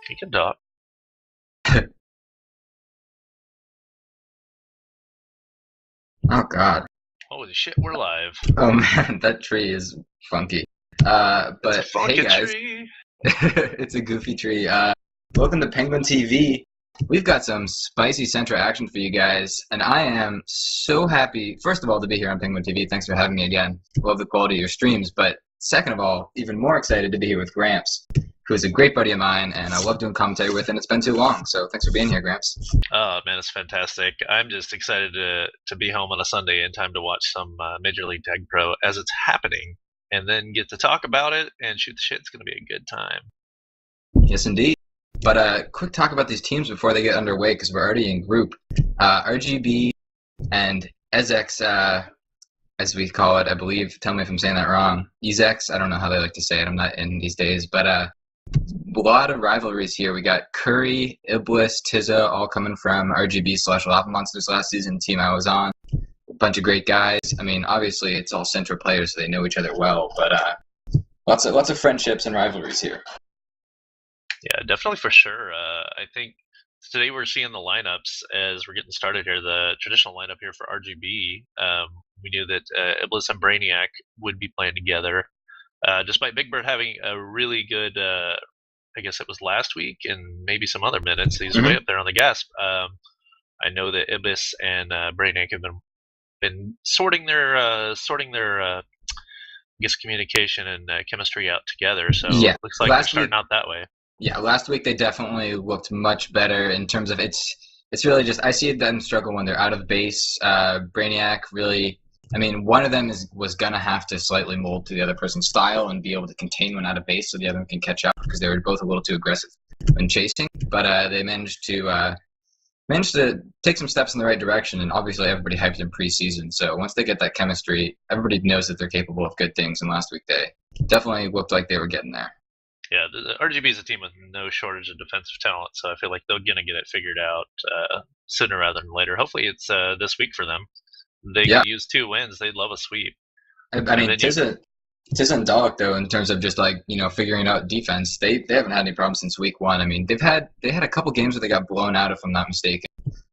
You can talk. Oh God. Holy shit, we're live. Oh man, that tree is funky. It's a But hey funky guys, tree. it's a goofy tree. Welcome to Penguin TV. We've got some spicy Central action for you guys, and I am so happy, first of all, to be here on Penguin TV. Thanks for having me again. Love the quality of your streams, but second of all, even more excited to be here with Gramps, who is a great buddy of mine, and I love doing commentary with, and it's been too long, so thanks for being here, Gramps. Oh man, it's fantastic. I'm just excited to be home on a Sunday in time to watch some Major League Tag Pro as it's happening, and then get to talk about it and shoot the shit. It's gonna be a good time. Yes, indeed. But quick talk about these teams before they get underway, because we're already in group. RGB and EZEX, as we call it, I believe. Tell me if I'm saying that wrong. EZEX, I don't know how they like to say it. I'm not in these days. But a lot of rivalries here. We got Curry, Iblis, Tizza, all coming from RGB/Lava Monsters last season, team I was on. A bunch of great guys. I mean, obviously, it's all Central players, so they know each other well. But lots of friendships and rivalries here. Yeah, definitely for sure. I think today we're seeing the lineups as we're getting started here. The traditional lineup here for RGB. We knew that Iblis and Brainiac would be playing together. Despite Big Bird having a really good, I guess it was last week and maybe some other minutes, he's way up there on the gas. I know that Iblis and Brainiac have been sorting their I guess communication and chemistry out together. So Yeah, it looks like they're starting out that way. Yeah, last week they definitely looked much better in terms of it's really just I see them struggle when they're out of base. Brainiac really, I mean, one of them was gonna have to slightly mold to the other person's style and be able to contain one out of base so the other one can catch up because they were both a little too aggressive when chasing. But they managed to take some steps in the right direction, and obviously everybody hyped them preseason. So once they get that chemistry, everybody knows that they're capable of good things. And last week they definitely looked like they were getting there. Yeah, the RGB is a team with no shortage of defensive talent, so I feel like they're going to get it figured out sooner rather than later. Hopefully it's this week for them. They could use 2 wins. They'd love a sweep. I mean, Tizza and Dalek, though, in terms of just figuring out defense, they haven't had any problems since week 1. I mean, they had a couple games where they got blown out, if I'm not mistaken.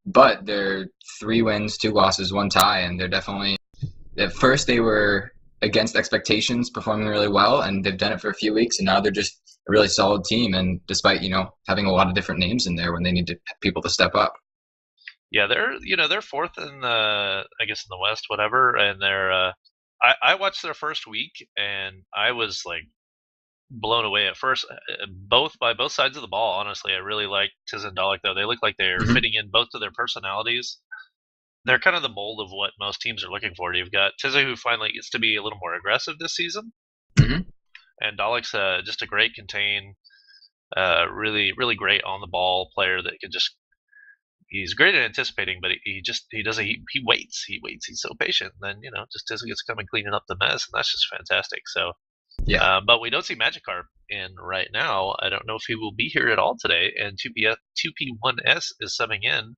But they're 3 wins, 2 losses, 1 tie, and they're definitely at first they were against expectations, performing really well, and they've done it for a few weeks, and now they're just a really solid team. And despite having a lot of different names in there when they need people to step up. Yeah, they're fourth in the in the West, whatever, and they're. I watched their first week and I was like blown away at first, by both sides of the ball. Honestly, I really like Tiz and Dalek though. They look like they're fitting in both of their personalities. They're kind of the mold of what most teams are looking for. You've got Tizza, who finally gets to be a little more aggressive this season, and Dalek's just a great contain, really really great on the ball player that can just. He's great at anticipating, but he waits. He's so patient. And then just Tizza gets to come and cleaning up the mess, and that's just fantastic. So. Yeah, but we don't see Magikarp in right now. I don't know if he will be here at all today. And 2P1S is subbing in.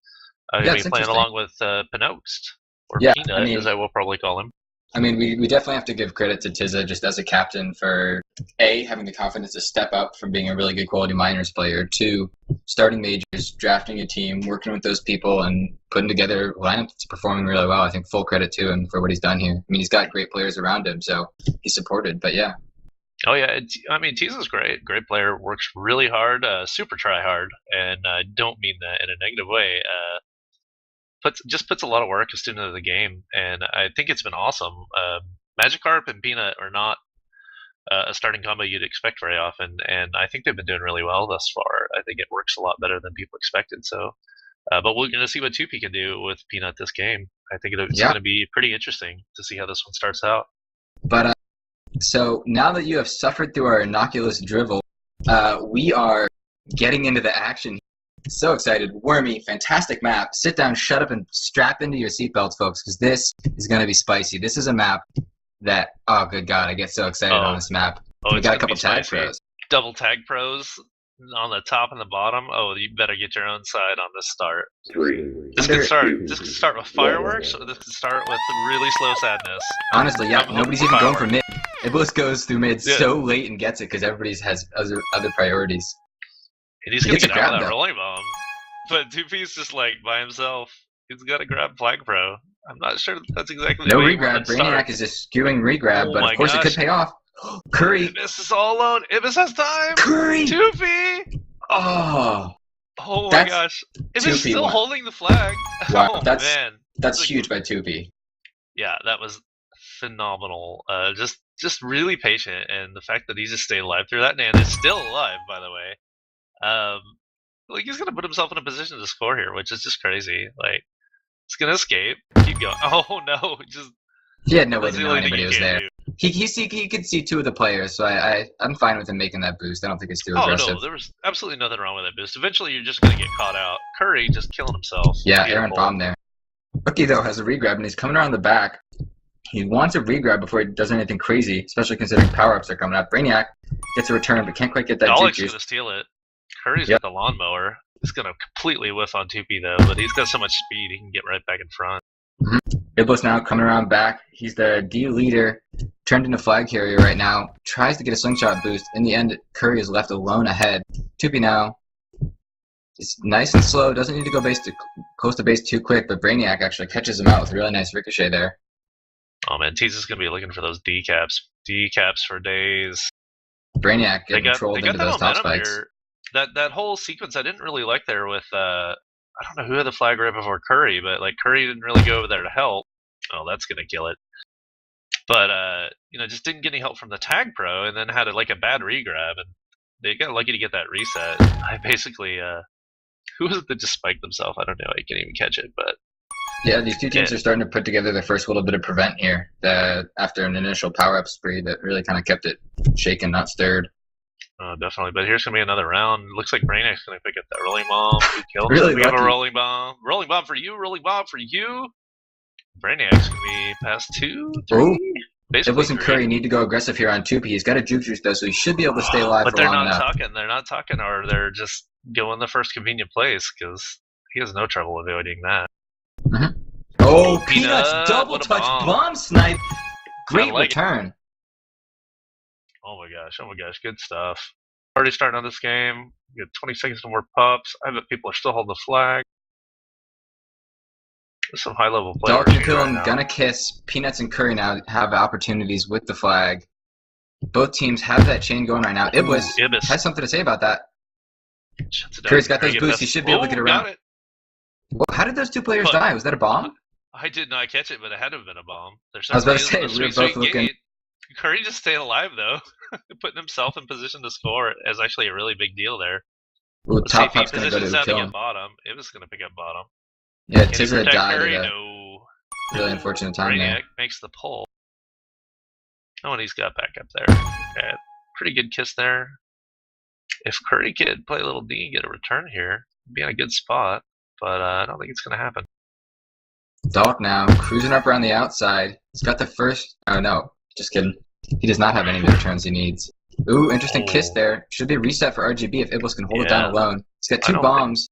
He'll be playing along with Pinoxt, or Peanut, as I will probably call him. I mean, we definitely have to give credit to Tizza just as a captain for having the confidence to step up from being a really good quality minors player, 2, starting majors, drafting a team, working with those people, and putting together a lineup that's performing really well. I think full credit to him for what he's done here. I mean, he's got great players around him, so he's supported. But yeah. Oh yeah, I mean, Tizza's great player, works really hard, super try hard, and I don't mean that in a negative way. Puts a lot of work as student of the game, and I think it's been awesome. Magikarp and Peanut are not a starting combo you'd expect very often, and I think they've been doing really well thus far. I think it works a lot better than people expected. So, but we're going to see what 2P can do with Peanut this game. I think it's going to be pretty interesting to see how this one starts out. But so now that you have suffered through our innocuous drivel, we are getting into the action. So excited. Wormy, fantastic map. Sit down, shut up, and strap into your seatbelts, folks, because this is going to be spicy. This is a map that, oh, good God, I get so excited on this map. We got a couple tag pros. Double tag pros on the top and the bottom. Oh, you better get your own side on this start. This could start with fireworks, or this could start with really slow sadness. Honestly, yeah, nobody's even going for mid. Iblis goes through mid so late and gets it because everybody has other priorities. And he's He gonna gets a get out grab with that though. rolling bomb. But 2P's just like by himself. He's got to grab Flag Pro. I'm not sure that's exactly the No way he wanted regrab. to start. Brainiac is just skewing regrab, Oh but of my course it could gosh. pay off. Curry. Ibis is all alone. Ibis has time. Curry. 2P. Oh, Oh my that's gosh. Ibis is 2P still one. holding the flag. Wow, Oh that's man. huge by 2P. Yeah, that was phenomenal. Just really patient, and the fact that he just stayed alive through that, and is still alive, by the way. Like he's gonna put himself in a position to score here, which is just crazy. Like he's gonna escape, keep going. Oh no, just He had no way that's to the know only thing anybody you was can't there. do. He could see two of the players, so I'm fine with him making that boost. I don't think it's too Oh aggressive. no, there was absolutely nothing wrong with that boost. Eventually, you're just gonna get caught out. Curry just killing himself. Yeah, Beautiful. Aaron bomb there. Rookie though has a regrab and he's coming around the back. He wants a regrab before he does anything crazy, especially considering power-ups are coming up. Brainiac gets a return, but can't quite get that Dalek's juke gonna steal it. Curry's Yep. with the lawnmower. He's gonna completely whiff on 2P though, but he's got so much speed he can get right back in front. Iblis now coming around back. He's the D leader, turned into flag carrier right now. Tries to get a slingshot boost. In the end, Curry is left alone ahead. 2P now is nice and slow. Doesn't need to go close to base too quick, but Brainiac actually catches him out with a really nice ricochet there. Oh man, Tease is gonna be looking for those decaps. Decaps for days. Brainiac They getting got trolled that into those top momentum spikes. here. That whole sequence I didn't really like there with I don't know who had the flag right before Curry, but like Curry didn't really go over there to help. Oh, that's gonna kill it. But just didn't get any help from the tag pro, and then had like a bad regrab, and they got lucky to get that reset. I basically who was it that just spiked themselves? I don't know. I can't even catch it, but Yeah, these two teams are starting to put together their first little bit of prevent here. After an initial power-up spree that really kind of kept it shaken, not stirred. definitely. But here's gonna be another round. Looks like Brainiac's gonna pick up that rolling bomb. We killed Really him. We have a lucky. rolling bomb. Rolling bomb for you. Rolling bomb for you. Brainiac's gonna be past 2, 3. Ooh. Basically Iblis and 3. Curry need to go aggressive here on 2P. He's got a juke juice though, so he should be able to stay alive But for they're long not enough. talking. They're not talking, or they're just going the first convenient place because he has no trouble avoiding that. Oh, Peanut, Peanuts double what a touch bomb. bomb snipe. Great like return. Oh my gosh, good stuff. Already starting on this game. We got 20 seconds to more pups. I bet people are still holding the flag. There's some high level players. Dalton here right Killen now. gonna kiss. Peanuts and Curry now have opportunities with the flag. Both teams have that chain going right now. Iblis Ibis. has something to say about that. Shuts it down. Curry's got Curry those get boosts. past- He should be able to get around. Got it. Whoa, how did those two players But- die? Was that a bomb? I did not catch it, but it had to have been a bomb. There I was about to certainly say, is we a were both looking. gate. Curry just staying alive though, putting himself in position to score is actually a really big deal there. Ooh, Let's see top if he pup's gonna go positions to down to kill get him. bottom. It was gonna pick up bottom. Yeah, Can he Tizza protect died Curry? at a No. really unfortunate time there. Brainiac makes the pull. Oh, and he's got back up there. Okay. Pretty good kiss there. If Curry could play a little D and get a return here, be in a good spot. But I don't think it's going to happen. Dalk now cruising up around the outside. He's got the first. Oh no, just kidding. He does not have any of the returns he needs. Ooh, interesting kiss there. Should be a reset for RGB if Iblis can hold it down alone. He's got I two don't bombs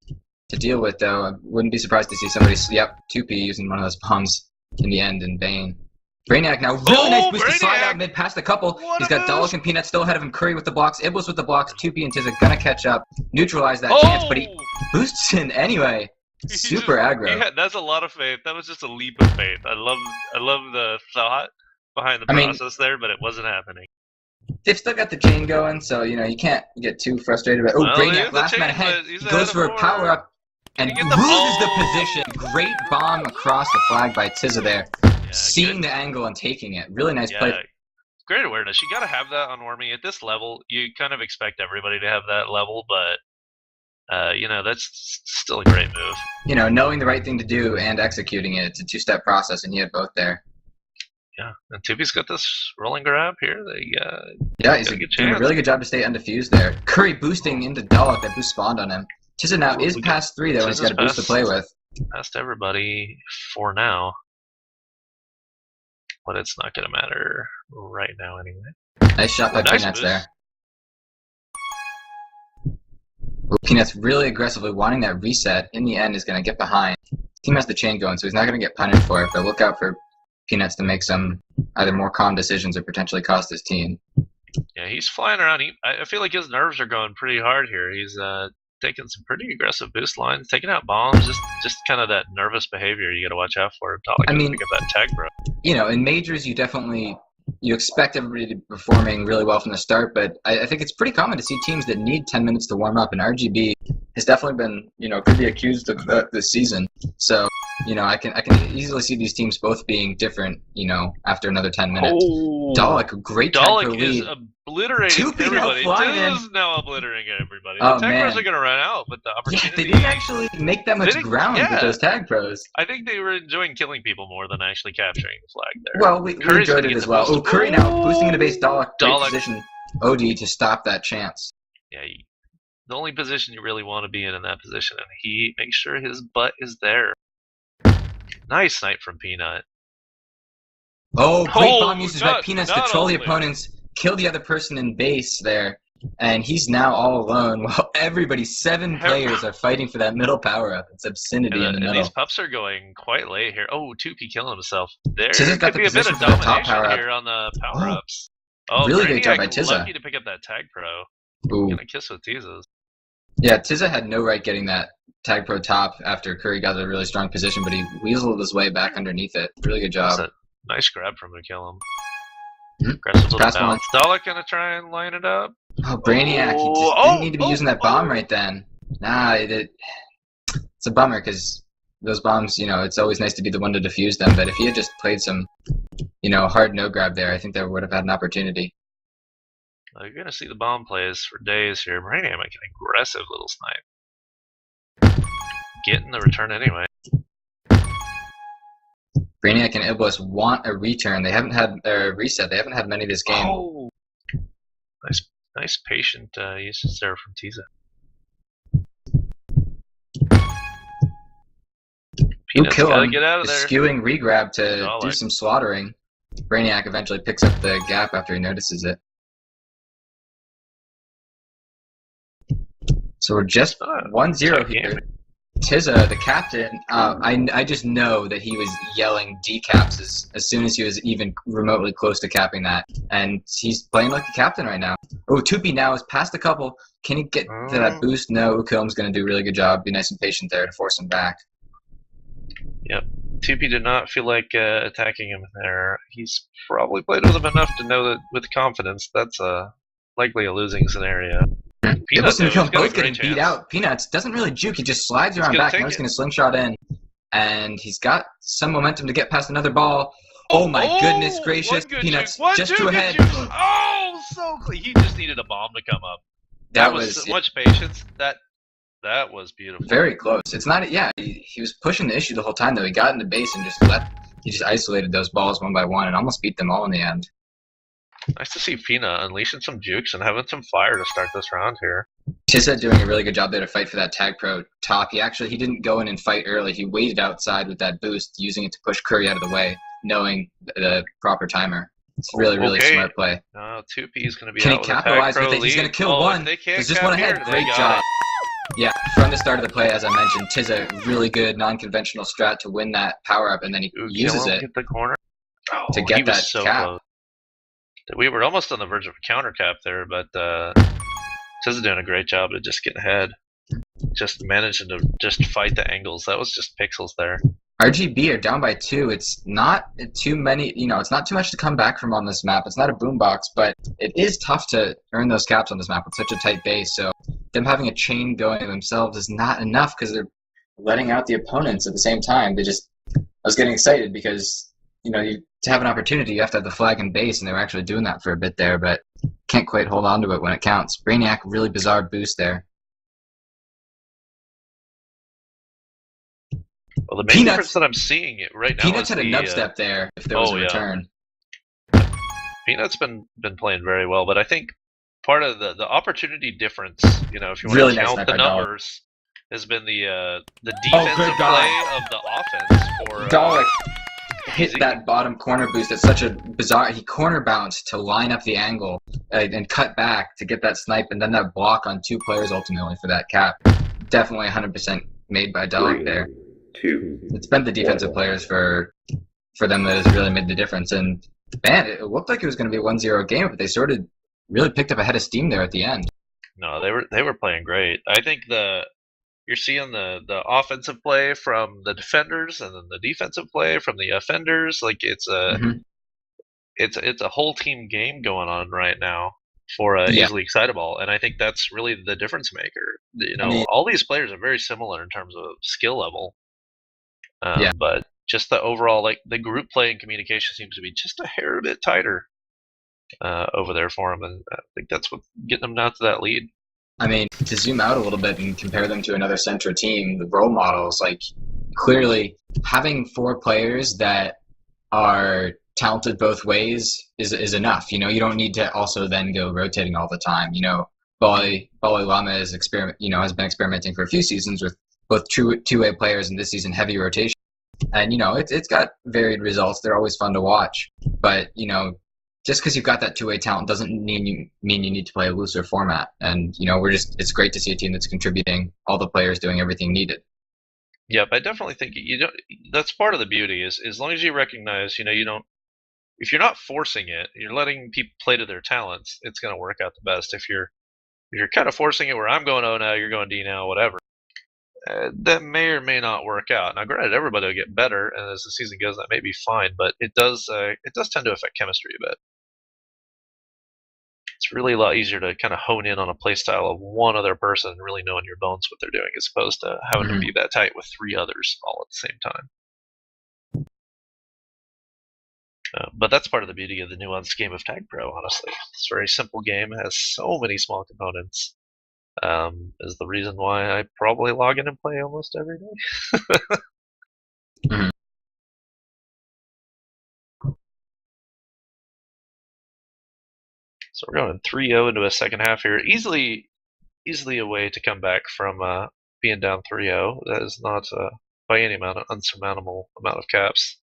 to deal with though. I wouldn't be surprised to see somebody. Yep, 2P using one of those bombs in the end in vain. Brainiac now really nice boost to slide Brainiac! out mid past the couple. What He's a got Dalek boost! and Peanut still ahead of him. Curry with the blocks. Iblis with the blocks. 2P and Tizza gonna catch up. Neutralize that chance, but he boosts in anyway. Super aggro. That's a lot of faith. That was just a leap of faith. I love the thought behind the process there, but it wasn't happening. They've still got the chain going, so you can't get too frustrated. Oh, Well, Brainiac last man ahead. He goes for a power up and loses the position. Great bomb across the flag by Tizza there. Seeing the angle and taking it. Really nice play. Great awareness. You got to have that on Wormy. At this level, you kind of expect everybody to have that level, but that's still a great move. Knowing the right thing to do and executing it. It's a two-step process, and he had both there. Yeah, and Tupi's got this rolling grab here. He's doing a really good job to stay undefused there. Curry boosting into Dalek. That boost spawned on him. Tizza now is past 3, though, and he's got a boost to play with. Past everybody for now. But it's not going to matter right now anyway. Nice shot by Peanuts there. Peanuts really aggressively wanting that reset. In the end, is going to get behind. Team has the chain going, so he's not going to get punished for it, but look out for Peanuts to make some either more calm decisions or potentially cost his team. Yeah, he's flying around. I feel like his nerves are going pretty hard here. He's taking some pretty aggressive boost lines, taking out bombs, just kind of that nervous behavior you got to watch out for. Dalek I mean, pick up that tag, bro. In majors, you expect everybody to be performing really well from the start, but I think it's pretty common to see teams that need 10 minutes to warm up, and RGB has definitely been, could be accused of that this season. So, I can easily see these teams both being different, after another 10 minutes. Oh, Dalek, great tag pro Dalek is lead. obliterating everybody. Flying Is now obliterating everybody. Oh, the tag man. pros are going to run out, but the opportunity... Yeah, they didn't actually make that much ground with those tag pros. I think they were enjoying killing people more than actually capturing the flag there. Well, we enjoyed it as well. Oh, Curry now boosting into base. Dalek, great position. OD to stop that chance. Yeah, the only position you really want to be in that position, and he makes sure his butt is there. Nice snipe from Peanut. Oh, great bomb uses by Peanuts to troll the opponents, kill the other person in base there, and he's now all alone while everybody, 7 players, are fighting for that middle power-up. It's obscenity in the middle. These pups are going quite late here. Oh, 2P killing himself. There could be a bit of domination here on the power-ups. Oh, really great job by Tizza. Lucky to pick up that tag pro. Ooh. Gonna kiss with Tizza's. Yeah, Tizza had no right getting that tag pro top after Curry got a really strong position, but he weaseled his way back underneath it. Really good job. That's a nice grab from him to kill him. Aggressive little bounce. Dalek gonna try and line it up. Oh, Brainiac, he just didn't need to be using that bomb right then. Nah, it's a bummer because those bombs, it's always nice to be the one to defuse them, but if he had just played some, hard no grab there, I think they would have had an opportunity. Well, you're going to see the bomb plays for days here. Brainiac making an aggressive little snipe. Getting the return anyway. Brainiac and Iblis want a return. They haven't had a reset. They haven't had many this game. Oh! Nice patient usage there from Tizza. Peanut's gotta get out of there. Skewing regrab to do some slaughtering. Brainiac eventually picks up the gap after he notices it. So we're just 1-0 here. Tizza, the captain, I just know that he was yelling decaps as soon as he was even remotely close to capping that. And he's playing like a captain right now. Oh, Tupi now is past a couple. Can he get to that boost? No, Ukilm's going to do a really good job. Be nice and patient there to force him back. Yep. Tupi did not feel like attacking him there. He's probably played with him enough to know that with confidence that's likely a losing scenario. Peanuts both getting beat out. Peanuts doesn't really juke. He just slides around back. Now he's going to slingshot in. And he's got some momentum to get past another ball. Oh my goodness gracious. Peanuts just too ahead. Oh, so clean. He just needed a bomb to come up. That was so much patience. That was beautiful. Very close. It's not, he was pushing the issue the whole time though. He got into base and he just isolated those balls one by one and almost beat them all in the end. Nice to see Fina unleashing some jukes and having some fire to start this round here. Tizza doing a really good job there to fight for that tag pro top. He didn't go in and fight early. He waited outside with that boost, using it to push Curry out of the way, knowing the proper timer. It's really smart play. 2P is going to be Can out he capitalize with it? He's going to kill one. There's just one ahead. Great job. Yeah, from the start of the play, as I mentioned, Tizza really good non-conventional strat to win that power-up, and then he uses it get the corner. to get that cap. Close. We were almost on the verge of a counter cap there, but Tizza doing a great job of just getting ahead. Just managing to just fight the angles. That was just pixels there. RGB are down by 2. It's not too many, it's not too much to come back from on this map. It's not a boombox, but it is tough to earn those caps on this map with such a tight base. So them having a chain going themselves is not enough because they're letting out the opponents at the same time. I was getting excited because, to have an opportunity, you have to have the flag and base, and they were actually doing that for a bit there, but can't quite hold on to it when it counts. Brainiac, really bizarre boost there. Well, the main difference that I'm seeing right now Peanuts had a nub step there if there was a return. Peanuts been playing very well, but I think part of the opportunity difference, if you want really to count nice the numbers, has been the defensive play of the offense for Dalek hit that bottom corner boost. It's such a bizarre. He corner bounced to line up the angle and cut back to get that snipe, and then that block on 2 players ultimately for that cap. Definitely 100% made by Dalek there. It's been the defensive players for them that has really made the difference. And man, it looked like it was going to be a 1-0 game, but they sort of really picked up a head of steam there at the end. No, they were playing great. I think you're seeing the offensive play from the defenders and then the defensive play from the offenders. Like Hmm. it's a whole team game going on right now for Yeah, easily Excitaball, and I think that's really the difference maker. I mean, All these players are very similar in terms of skill level, yeah, but just the overall like the group play and communication seems to be just a hair bit tighter over there for them, and I think that's what getting them down to that lead. I mean, to zoom out a little bit and compare them to another Centra team, the role models, like clearly having four players that are talented both ways is enough. You don't need to also then go rotating all the time. Bali Lama is has been experimenting for a few seasons with both two-way players, and this season heavy rotation. And it's got varied results. They're always fun to watch. But just because you've got that two-way talent doesn't mean you need to play a looser format. And it's great to see a team that's contributing, all the players doing everything needed. Yep, I definitely think you don't. That's part of the beauty is as long as you recognize, you don't. If you're not forcing it, you're letting people play to their talents. It's going to work out the best. If you're kind of forcing it, where I'm going O now, you're going D now, whatever. That may or may not work out. Now, granted, everybody will get better, and as the season goes, that may be fine. But it does tend to affect chemistry a bit. It's really a lot easier to kind of hone in on a play style of one other person and really knowing your bones what they're doing, as opposed to having to be that tight with three others all at the same time. But that's part of the beauty of the nuanced game of Tag Pro, honestly. It's a very simple game, it has so many small components. Is the reason why I probably log in and play almost every day. Mhm. So we're going 3-0 into a second half here. Easily a way to come back from being down 3-0. That is not by any amount an unsurmountable amount of caps.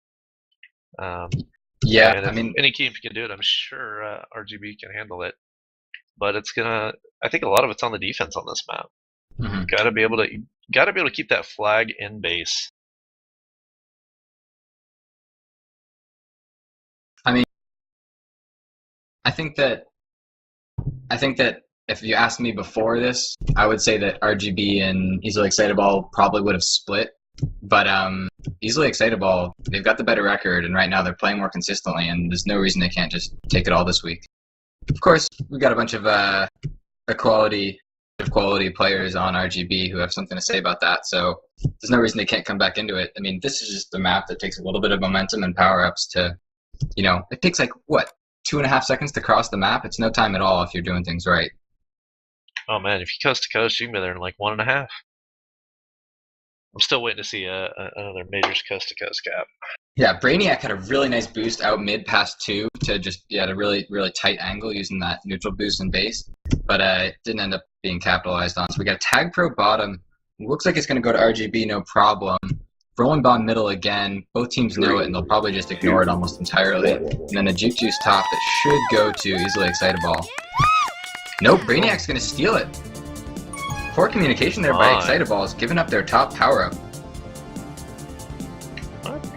Yeah, and if any team can do it, I'm sure RGB can handle it. But I think a lot of it's on the defense on this map. Mm-hmm. Gotta be able to keep that flag in base. I mean, I think that if you asked me before this, I would say that RGB and Easily Excitaball probably would have split. But Easily Excitaball, they've got the better record, and right now they're playing more consistently, and there's no reason they can't just take it all this week. Of course, we've got a bunch of quality players on RGB who have something to say about that, so there's no reason they can't come back into it. I mean, this is just a map that takes a little bit of momentum and power-ups to, it takes 2.5 seconds to cross the map. It's no time at all if you're doing things right. Oh man, if you coast to coast, you can be there in 1.5. I'm still waiting to see another Majors coast to coast cap. Yeah, Brainiac had a really nice boost out mid past 2 to just a really, really tight angle using that neutral boost and base, but it didn't end up being capitalized on. So we got a Tag Pro bottom. Looks like it's going to go to RGB, no problem. Rollin Bond middle again. Both teams know it, and they'll probably just ignore it almost entirely. And then a Juke Juice top that should go to Easily Excitable. Nope, Brainiac's going to steal it. Poor communication there by Excitable is giving up their top power-up.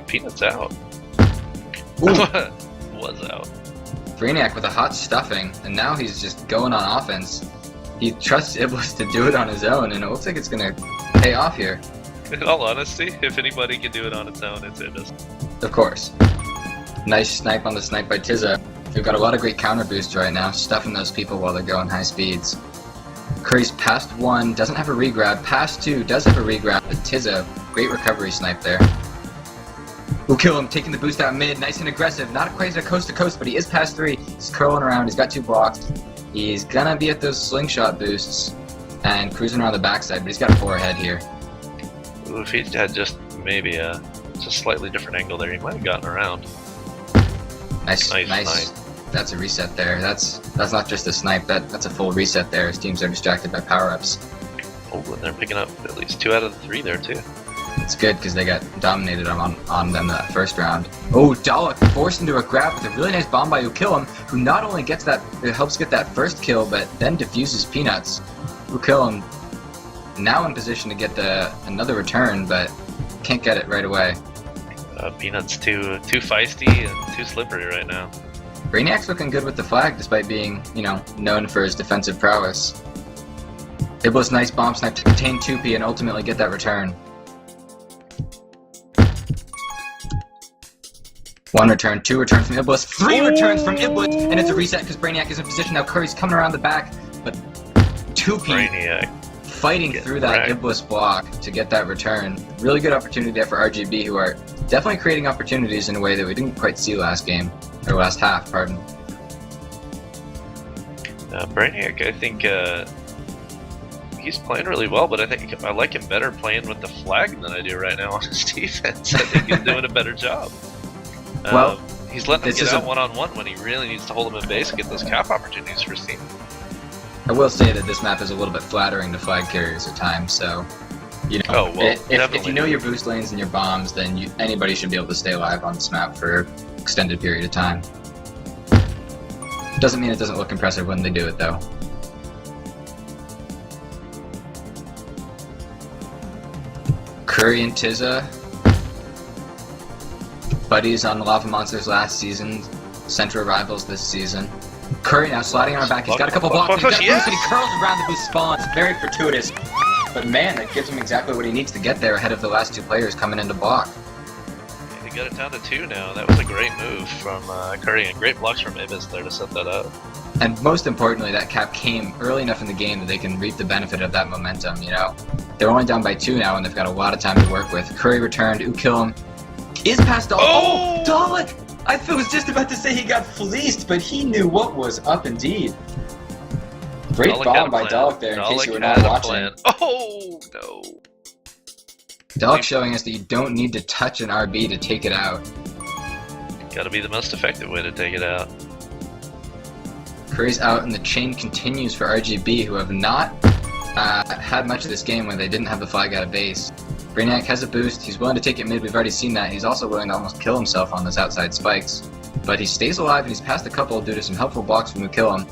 Peanut's out. Was out. Brainiac with a hot stuffing, and now he's just going on offense. He trusts Iblis to do it on his own, and it looks like it's going to pay off here. In all honesty, if anybody can do it on its own, it's Iblis. Of course. Nice snipe on the snipe by Tizza. We've got a lot of great counter boosts right now, stuffing those people while they're going high speeds. Curry's past 1, doesn't have a regrab. Past 2, does have a regrab, but Tizza, great recovery snipe there. We'll kill him, taking the boost out mid, nice and aggressive. Not quite a coast to coast, but he is past 3. He's curling around, he's got 2 blocks. He's gonna be at those slingshot boosts and cruising around the backside, but he's got a 4 ahead here. Ooh, if he had just maybe a slightly different angle there, he might have gotten around. Nice. That's a reset there. That's not just a snipe, that's a full reset there. His teams are distracted by power-ups. Oh, and they're picking up at least 2 out of the 3 there too. It's good because they got dominated on them that first round. Oh, Dalek forced into a grab with a really nice bomb by Ukillum, who not only helps get that first kill, but then diffuses Peanuts. Ukillum now in position to get another return, but can't get it right away. Peanuts too feisty and too slippery right now. Brainiac's looking good with the flag, despite being, known for his defensive prowess. Iblis, nice bomb snipe to contain 2P and ultimately get that return. One return, two returns from Iblis, three returns from Iblis, and it's a reset because Brainiac is in position. Now Curry's coming around the back, but 2P Brainiac fighting through that Iblis block to get that return. Really good opportunity there for RGB, who are definitely creating opportunities in a way that we didn't quite see last game, or last half, pardon. Brainiac, I think he's playing really well, but I think I like him better playing with the flag than I do right now on his defense. I think he's doing a better job. Well, he's letting him get out one-on-one when he really needs to hold him in base and get those cap opportunities for his team. I will say that this map is a little bit flattering to flag carriers at times, so, you know, if you know your boost lanes and your bombs, then anybody should be able to stay alive on this map for an extended period of time. Doesn't mean it doesn't look impressive when they do it, though. Curry and Tizza, buddies on the Lava Monsters last season, Central rivals this season. Curry now sliding on our back. He's got a couple blocks. He's got a boost, and he curls around the boost spawn. It's very fortuitous, but man, that gives him exactly what he needs to get there ahead of the last two players coming in to block. They got it down to 2 now. That was a great move from Curry, and great blocks from Ibis there to set that up. And most importantly, that cap came early enough in the game that they can reap the benefit of that momentum, you know. They're only down by 2 now, and they've got a lot of time to work with. Curry returned, Ukilum is past Dalek. Oh, Dalek! I was just about to say he got fleeced, but he knew what was up indeed. Great bomb by Dalek there, in case you were not watching. Oh, no. Dalek showing us that you don't need to touch an RB to take it out. Gotta be the most effective way to take it out. Curry's out, and the chain continues for RGB, who have not had much of this game when they didn't have the flag out of base. Brainiac has a boost. He's willing to take it mid. We've already seen that. He's also willing to almost kill himself on those outside spikes. But he stays alive, and he's passed a couple due to some helpful blocks from Ukilum.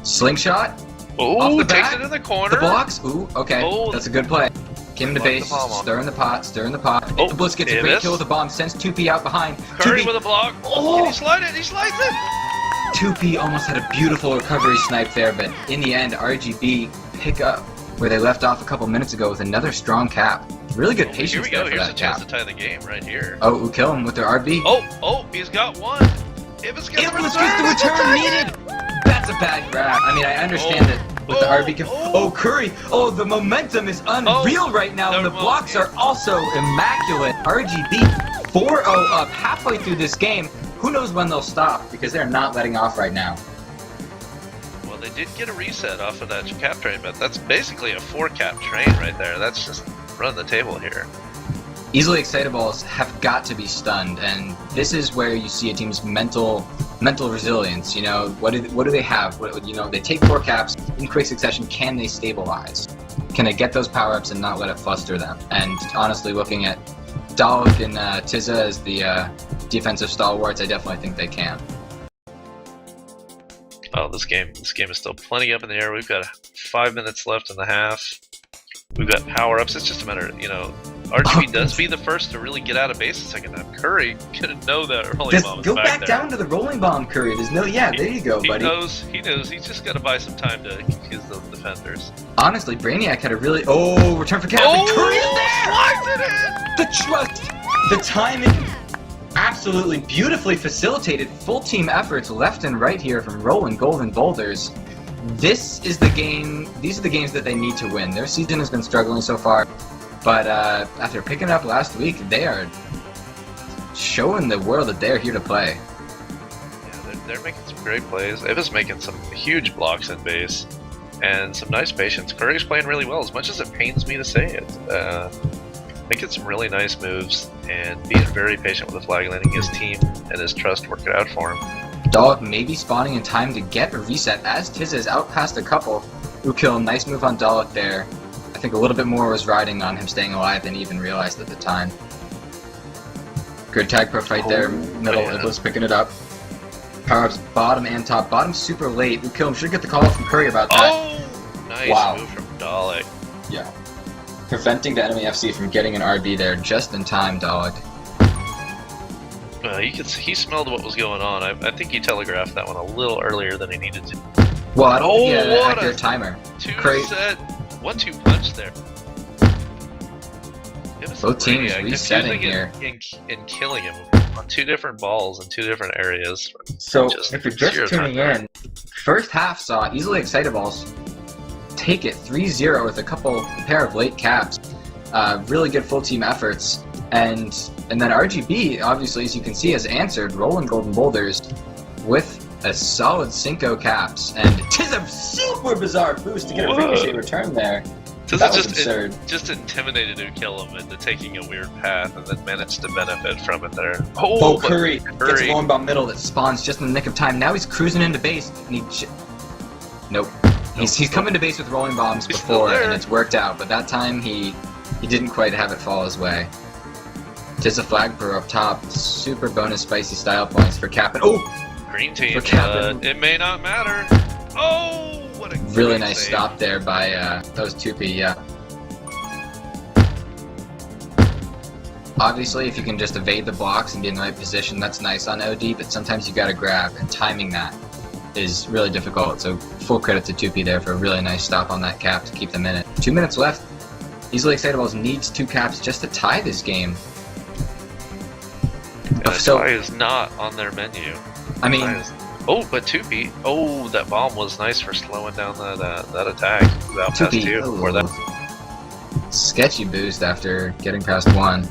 Slingshot. Ooh, takes it in the corner. The blocks. Ooh, okay. Oh, that's a good play. Came into base, stir in the pot, stir in the pot. Oh, Blitz gets a great kill with a bomb, sends 2P out behind. Curry 2P with a block. Oh! Can he slide it? He slides it! 2P almost had a beautiful recovery snipe there, but in the end, RGB pick up where they left off a couple minutes ago with another strong cap. Really good patience there for Here's that a chance cap. to tie the game right here. Oh, Ukilum with their RB. Oh, he's got one. Ibis gets the return needed. That's a bad grab. I mean, I understand it with the RB. Oh, Curry. Oh, the momentum is unreal right now, and the blocks are also immaculate. RGB 4-0 up halfway through this game. Who knows when they'll stop, because they're not letting off right now. Well, they did get a reset off of that cap train, but that's basically a 4-cap train right there. That's just running the table here. Easily Excitaballs have got to be stunned, and this is where you see a team's mental resilience. You know, what do they have? You know, they take 4 caps in quick succession. Can they stabilize? Can they get those power-ups and not let it fluster them? And honestly, looking at Dalek and Tizza as the defensive stalwarts, I definitely think they can. Oh, this game is still plenty up in the air. We've got 5 minutes left in the half. We've got power-ups. It's just a matter, you know, RGB does be the first to really get out of base the second time. Curry couldn't know that rolling bomb was go back back there. Down to the rolling bomb, Curry. There's no, there you go, buddy. He knows. He's just got to buy some time to confuse those defenders. Honestly, Brainiac had a really, return for cap. Curry is there! Slides it in! The trust, the timing, absolutely beautifully facilitated full team efforts left and right here from Rollin, Golden Boulders. This is the game. These are the games that they need to win. Their season has been struggling so far, but after picking up last week, they are showing the world that they're here to play. Yeah, they're making some great plays. Eva's making some huge blocks in base, and some nice patience. Curry's playing really well, as much as it pains me to say it. Making some really nice moves and being very patient with the flag, letting his team and his trust work it out for him. Dalek maybe spawning in time to get a reset as Tizza is out past a couple. Ukilum, nice move on Dalek there. I think a little bit more was riding on him staying alive than he even realized at the time. Good tag pro fight there, middle, Iblis picking it up. Power-ups bottom and top. Bottom super late. Ukilum should get the call from Curry about that. Oh! Nice move from Dalek. Yeah. Preventing the enemy FC from getting an RB there just in time, Dalek. He smelled what was going on. I think he telegraphed that one a little earlier than he needed to. Well, I don't think he had an accurate timer. Two-set 1-2 punch there. Both teams resetting here. And killing him on 2 different balls in 2 different areas. So, if you're just tuning in, first half saw easily Excitaballs take it 3-0 with a pair of late caps. Really good full team efforts. And then RGB, obviously, as you can see, has answered Rollin Golden Boulders with a solid Cinco caps. And tis a super bizarre boost to get a ricochet return there. That was absurd. Just intimidated to kill him into taking a weird path and then managed to benefit from it there. Oh, Curry gets a long bomb middle that spawns just in the nick of time. Now he's cruising into base, and nope. He's come into base with rolling bombs before, and it's worked out, but that time he didn't quite have it fall his way. Tis a flag throw up top. Super bonus spicy style points for Cap. Green team, it may not matter. Oh! What a really nice save. Stop there by that was 2P, yeah. Obviously, if you can just evade the blocks and be in the right position, that's nice on OD, but sometimes you gotta grab, and timing that is really difficult, so full credit to 2P there for a really nice stop on that cap to keep them in it. 2 minutes left. Easily Excitables needs 2 caps just to tie this game. Yeah, so tie is not on their menu. I mean... but 2P. Oh, that bomb was nice for slowing down that attack. 2P. Before that. Sketchy boost after getting past 1.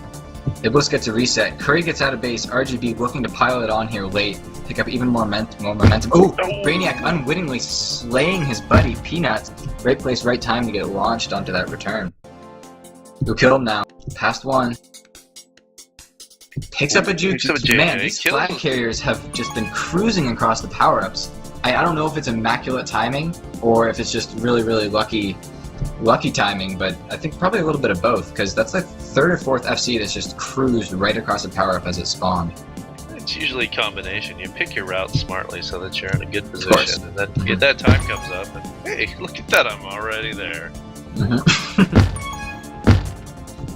Iblis gets a reset. Curry gets out of base. RGB looking to pile it on here late. Pick up even more momentum. Oh! Brainiac unwittingly slaying his buddy Peanuts. Right place, right time to get launched onto that return. Who killed him now? Past 1. Picks up a juke. Man, these flag carriers have just been cruising across the power-ups. I don't know if it's immaculate timing or if it's just really, really lucky timing, but I think probably a little bit of both, because that's like 3rd or 4th FC that's just cruised right across the power-up as it spawned. It's usually a combination. You pick your route smartly so that you're in a good position, and then that time comes up, and hey, look at that, I'm already there.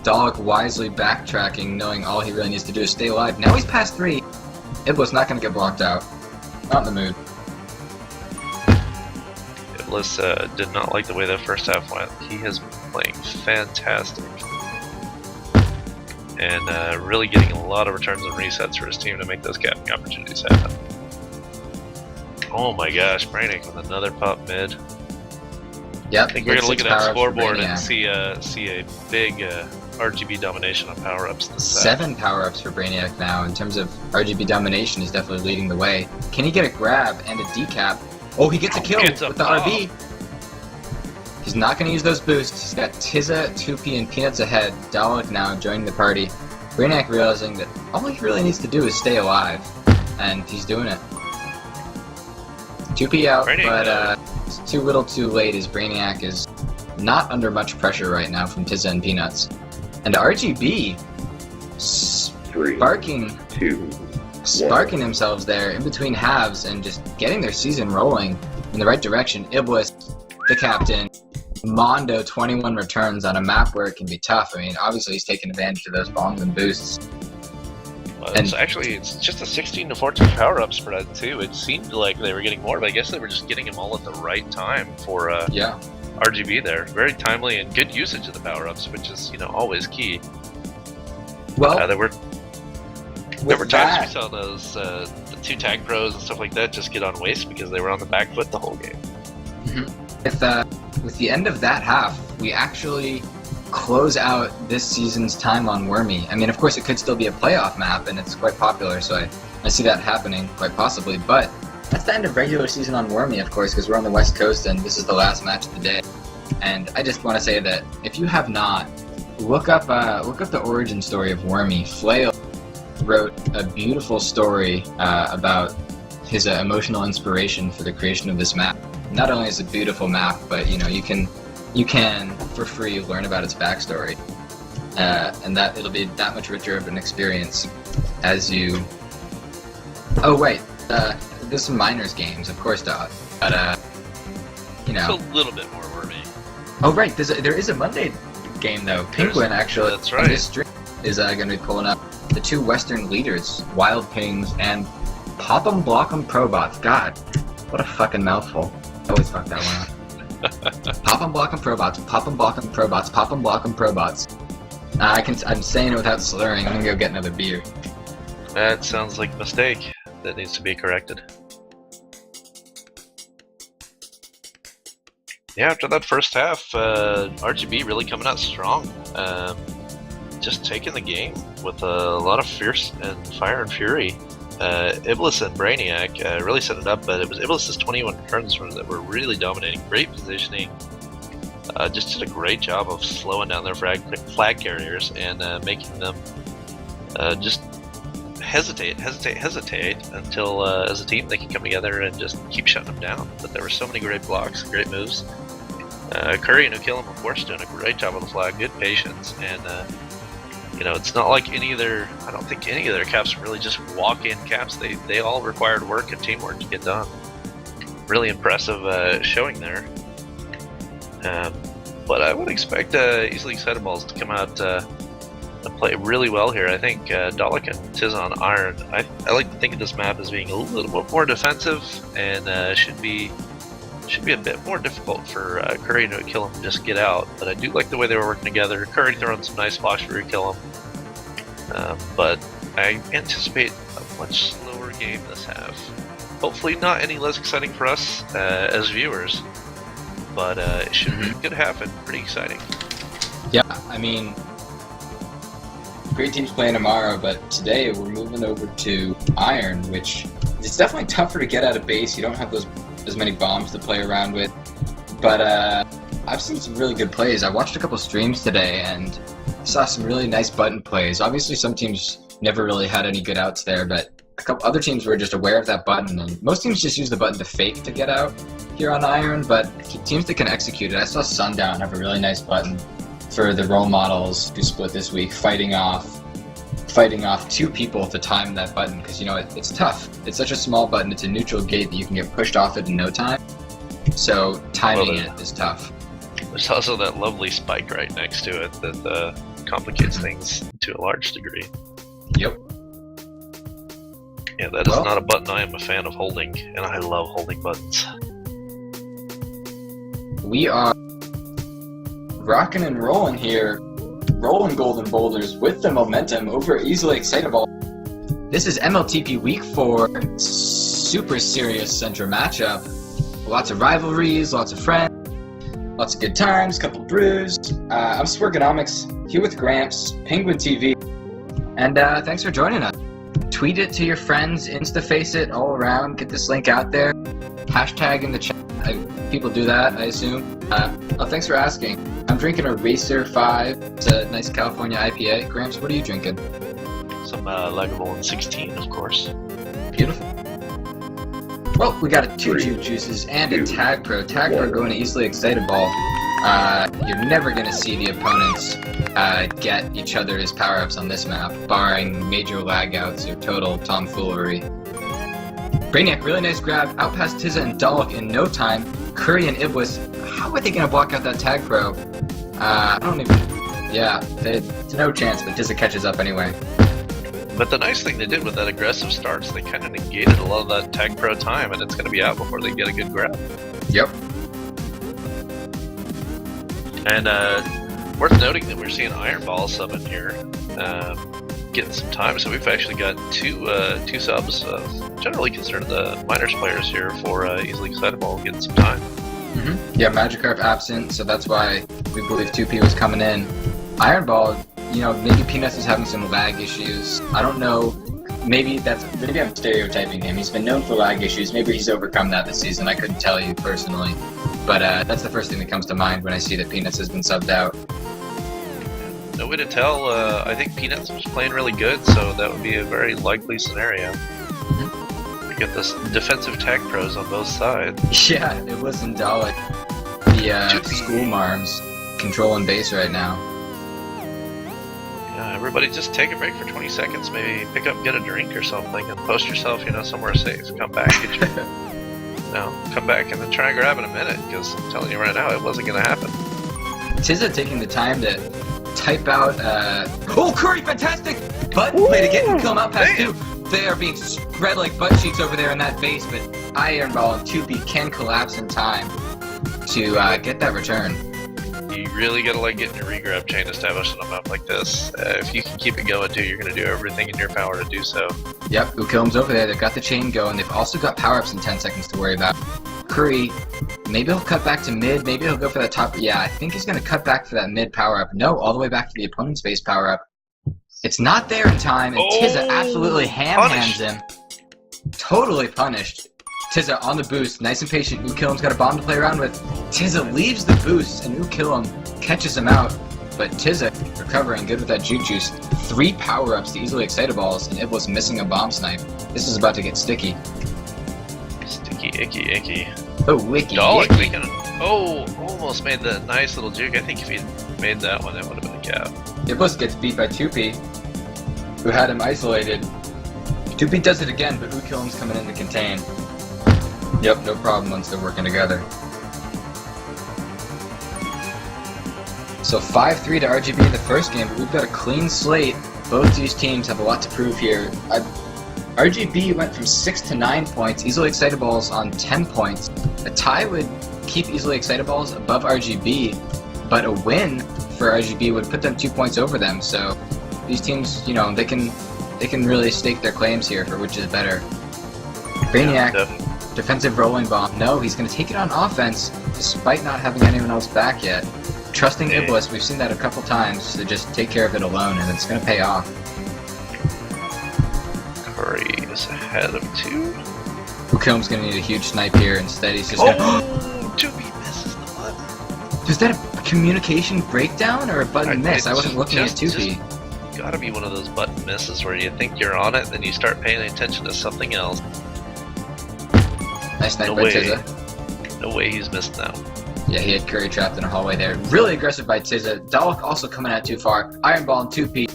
Dalek wisely backtracking, knowing all he really needs to do is stay alive. Now he's past 3. Iblis not going to get blocked out. Not in the mood. Iblis did not like the way that first half went. He has been playing fantastic. And really getting a lot of returns and resets for his team to make those capping opportunities happen. Oh my gosh, Brainiac with another pop mid. Yep, I think we're going to look at that scoreboard and see a big RGB domination on power-ups this set. 7 power-ups for Brainiac now. In terms of RGB domination, he's definitely leading the way. Can he get a grab and a decap? Oh, he gets a kill with the RB. He's not going to use those boosts. He's got Tizza, 2P, and Peanuts ahead. Dalek now joining the party. Brainiac realizing that all he really needs to do is stay alive. And he's doing it. 2P out, but it's too little too late as Brainiac is not under much pressure right now from Tizza and Peanuts. And RGB sparking themselves there in between halves and just getting their season rolling in the right direction. Iblis, the captain, Mondo 21 returns on a map where it can be tough. I mean, obviously he's taking advantage of those bombs and boosts. Well, it's just a 16 to 14 power-up spread too. It seemed like they were getting more, but I guess they were just getting them all at the right time for RGB there. Very timely and good usage of the power-ups, which is always key. Well, there were times we saw those the 2 tag pros and stuff like that just get on waste because they were on the back foot the whole game. With the end of that half, we actually close out this season's time on Wormy. I mean, of course, it could still be a playoff map, and it's quite popular, so I see that happening quite possibly. But that's the end of regular season on Wormy, of course, because we're on the West Coast, and this is the last match of the day. And I just want to say that if you have not, look up the origin story of Wormy. Flail wrote a beautiful story about his emotional inspiration for the creation of this map. Not only is it a beautiful map, but you can for free learn about its backstory, and that it'll be that much richer of an experience as you. Oh wait, there's some minors games, of course, but It's a little bit more Wormy. Oh right, there is a Monday game though. Penguin actually. That's right. On this stream is going to be pulling up the 2 Western leaders, Wild Pings and Pop'em Block'em Probots. God, what a fucking mouthful. I always fuck that one up. Pop 'em, block 'em, probots. Pop 'em, block 'em, probots. Pop 'em, block 'em, probots. I'm saying it without slurring. I'm gonna go get another beer. That sounds like a mistake that needs to be corrected. Yeah, after that first half, RGB really coming out strong. Just taking the game with a lot of fierce and fire and fury. Iblis and Brainiac really set it up, but it was Iblis' 21 turns that were really dominating. Great positioning. Just did a great job of slowing down their flag carriers and making them just hesitate until as a team they can come together and just keep shutting them down. But there were so many great blocks, great moves. Curry and Ukillum, of course, doing a great job on the flag, good patience, and it's not like I don't think any of their caps are really just walk-in caps. They all required work and teamwork to get done. Really impressive showing there. But I would expect Easily Excitaballs to come out and play really well here. I think Dalek and Tiz on Iron. I like to think of this map as being a little bit more defensive and should be a bit more difficult for Curry to kill him and just get out. But I do like the way they were working together. Curry throwing some nice flash for kill him. But I anticipate a much slower game this half. Hopefully not any less exciting for us as viewers. But it should be a good half and pretty exciting. Yeah, I mean, great teams playing tomorrow, but today we're moving over to Iron, which it's definitely tougher to get out of base. You don't have as many bombs to play around with. But I've seen some really good plays. I watched a couple streams today and saw some really nice button plays. Obviously, some teams never really had any good outs there, but a couple other teams were just aware of that button, and most teams just use the button to fake to get out here on Iron, but teams that can execute it. I saw Sundown have a really nice button for the role models who split this week, fighting off two people to time that button, because it's tough. It's such a small button. It's a neutral gate that you can get pushed off it in no time. So timing it is tough. There's also that lovely spike right next to it that complicates things to a large degree. Yep. Yeah, that is not a button I am a fan of holding, and I love holding buttons. We are rocking and rolling here. Rolling Golden Boulders with the momentum over Easily Excitable. This is MLTP Week 4, super serious Centra matchup. Lots of rivalries, lots of friends, lots of good times, couple brews. I'm Swergonomics, here with Gramps, Penguin TV, and thanks for joining us. Tweet it to your friends, Instaface it all around, get this link out there. Hashtag in the chat. People do that, I assume. Thanks for asking. I'm drinking a Racer 5. It's a nice California IPA. Gramps, what are you drinking? Some Lagavulin 16, of course. Beautiful. Well, we got a 2 juices and a Tag Pro. Tag Pro going to Easily Excitable. You're never going to see the opponents get each other as power-ups on this map, barring major lag-outs or total tomfoolery. Brainiac, really nice grab. Out past Tizza and Dalek in no time. Curry and Iblis, how are they going to block out that Tag Pro? I don't even... Yeah, it's no chance, but Tizza catches up anyway. But the nice thing they did with that aggressive starts, they kind of negated a lot of that Tag Pro time, and it's going to be out before they get a good grab. Yep. And worth noting that we're seeing Iron Ball sub in here, getting some time. So we've actually got two subs, generally considered the minors players here for Easily Excitable, getting some time. Mm-hmm. Yeah, Magikarp absent, so that's why we believe 2P was coming in. Iron Ball, maybe Peanuts is having some lag issues. I don't know. Maybe I'm stereotyping him. He's been known for lag issues. Maybe he's overcome that this season. I couldn't tell you personally. But that's the first thing that comes to mind when I see that Peanuts has been subbed out. No way to tell. I think Peanuts was playing really good, so that would be a very likely scenario. We get this defensive tag pros on both sides. Yeah, it was in Dalek. The school marms controlling base right now. Yeah, everybody just take a break for 20 seconds, maybe pick up, get a drink or something, and post yourself, somewhere safe. Come back, come back and then try and grab in a minute, because I'm telling you right now, it wasn't going to happen. Tizza taking the time to type out, Curry, fantastic! Button play to get him, kill him out past 2. They are being spread like butt cheeks over there in that base, but Iron Ball and 2B can collapse in time. to get that return. You really gotta like getting your regrab chain established on a map like this. If you can keep it going too, you're gonna do everything in your power to do so. Yep, Ukilum's over there. They've got the chain going. They've also got power-ups in 10 seconds to worry about. Curry, maybe he'll cut back to mid. Maybe he'll go for that top. Yeah, I think he's gonna cut back for that mid power-up. No, all the way back to the opponent's base power-up. It's not there in time, and Tizza absolutely ham-hands him. Totally punished. Tizza on the boost, nice and patient. Ukilum's got a bomb to play around with. Tizza leaves the boost, and Ukilum catches him out. But Tizza recovering, good with that juke juice. 3 power-ups to easily Excitaballs, and Iblis missing a bomb snipe. This is about to get sticky. Sticky, icky. Oh, wicky. Dalek making almost made the nice little juke. I think if he made that one, it would have been a cap. Iblis gets beat by 2P, who had him isolated. 2P does it again, but Ukilum's coming in to contain. Yep, no problem once they're working together. So 5-3 to RGB in the first game, but we've got a clean slate. Both these teams have a lot to prove here. RGB went from 6 to 9 points, easily Excitaballs on 10 points. A tie would keep easily Excitaballs above RGB, but a win for RGB would put them 2 points over them. So these teams, you know, they can really stake their claims here for which is better. Brainiac, defensive rolling bomb. No, he's going to take it on offense despite not having anyone else back yet. Trusting Iblis, we've seen that a couple times, to just take care of it alone, and it's going to pay off. Curry is ahead of 2. Ukilum's going to need a huge snipe here. Instead, he's just going to... 2B misses the button. Was that a communication breakdown or a button miss? I wasn't looking at 2P. Gotta be one of those button misses where you think you're on it, then you start paying attention to something else. Nice snipe by Tizza. No way he's missed now. Yeah, he had Curry trapped in a hallway there. Really aggressive by Tizza. Dalek also coming out too far. Iron Ball and 2P.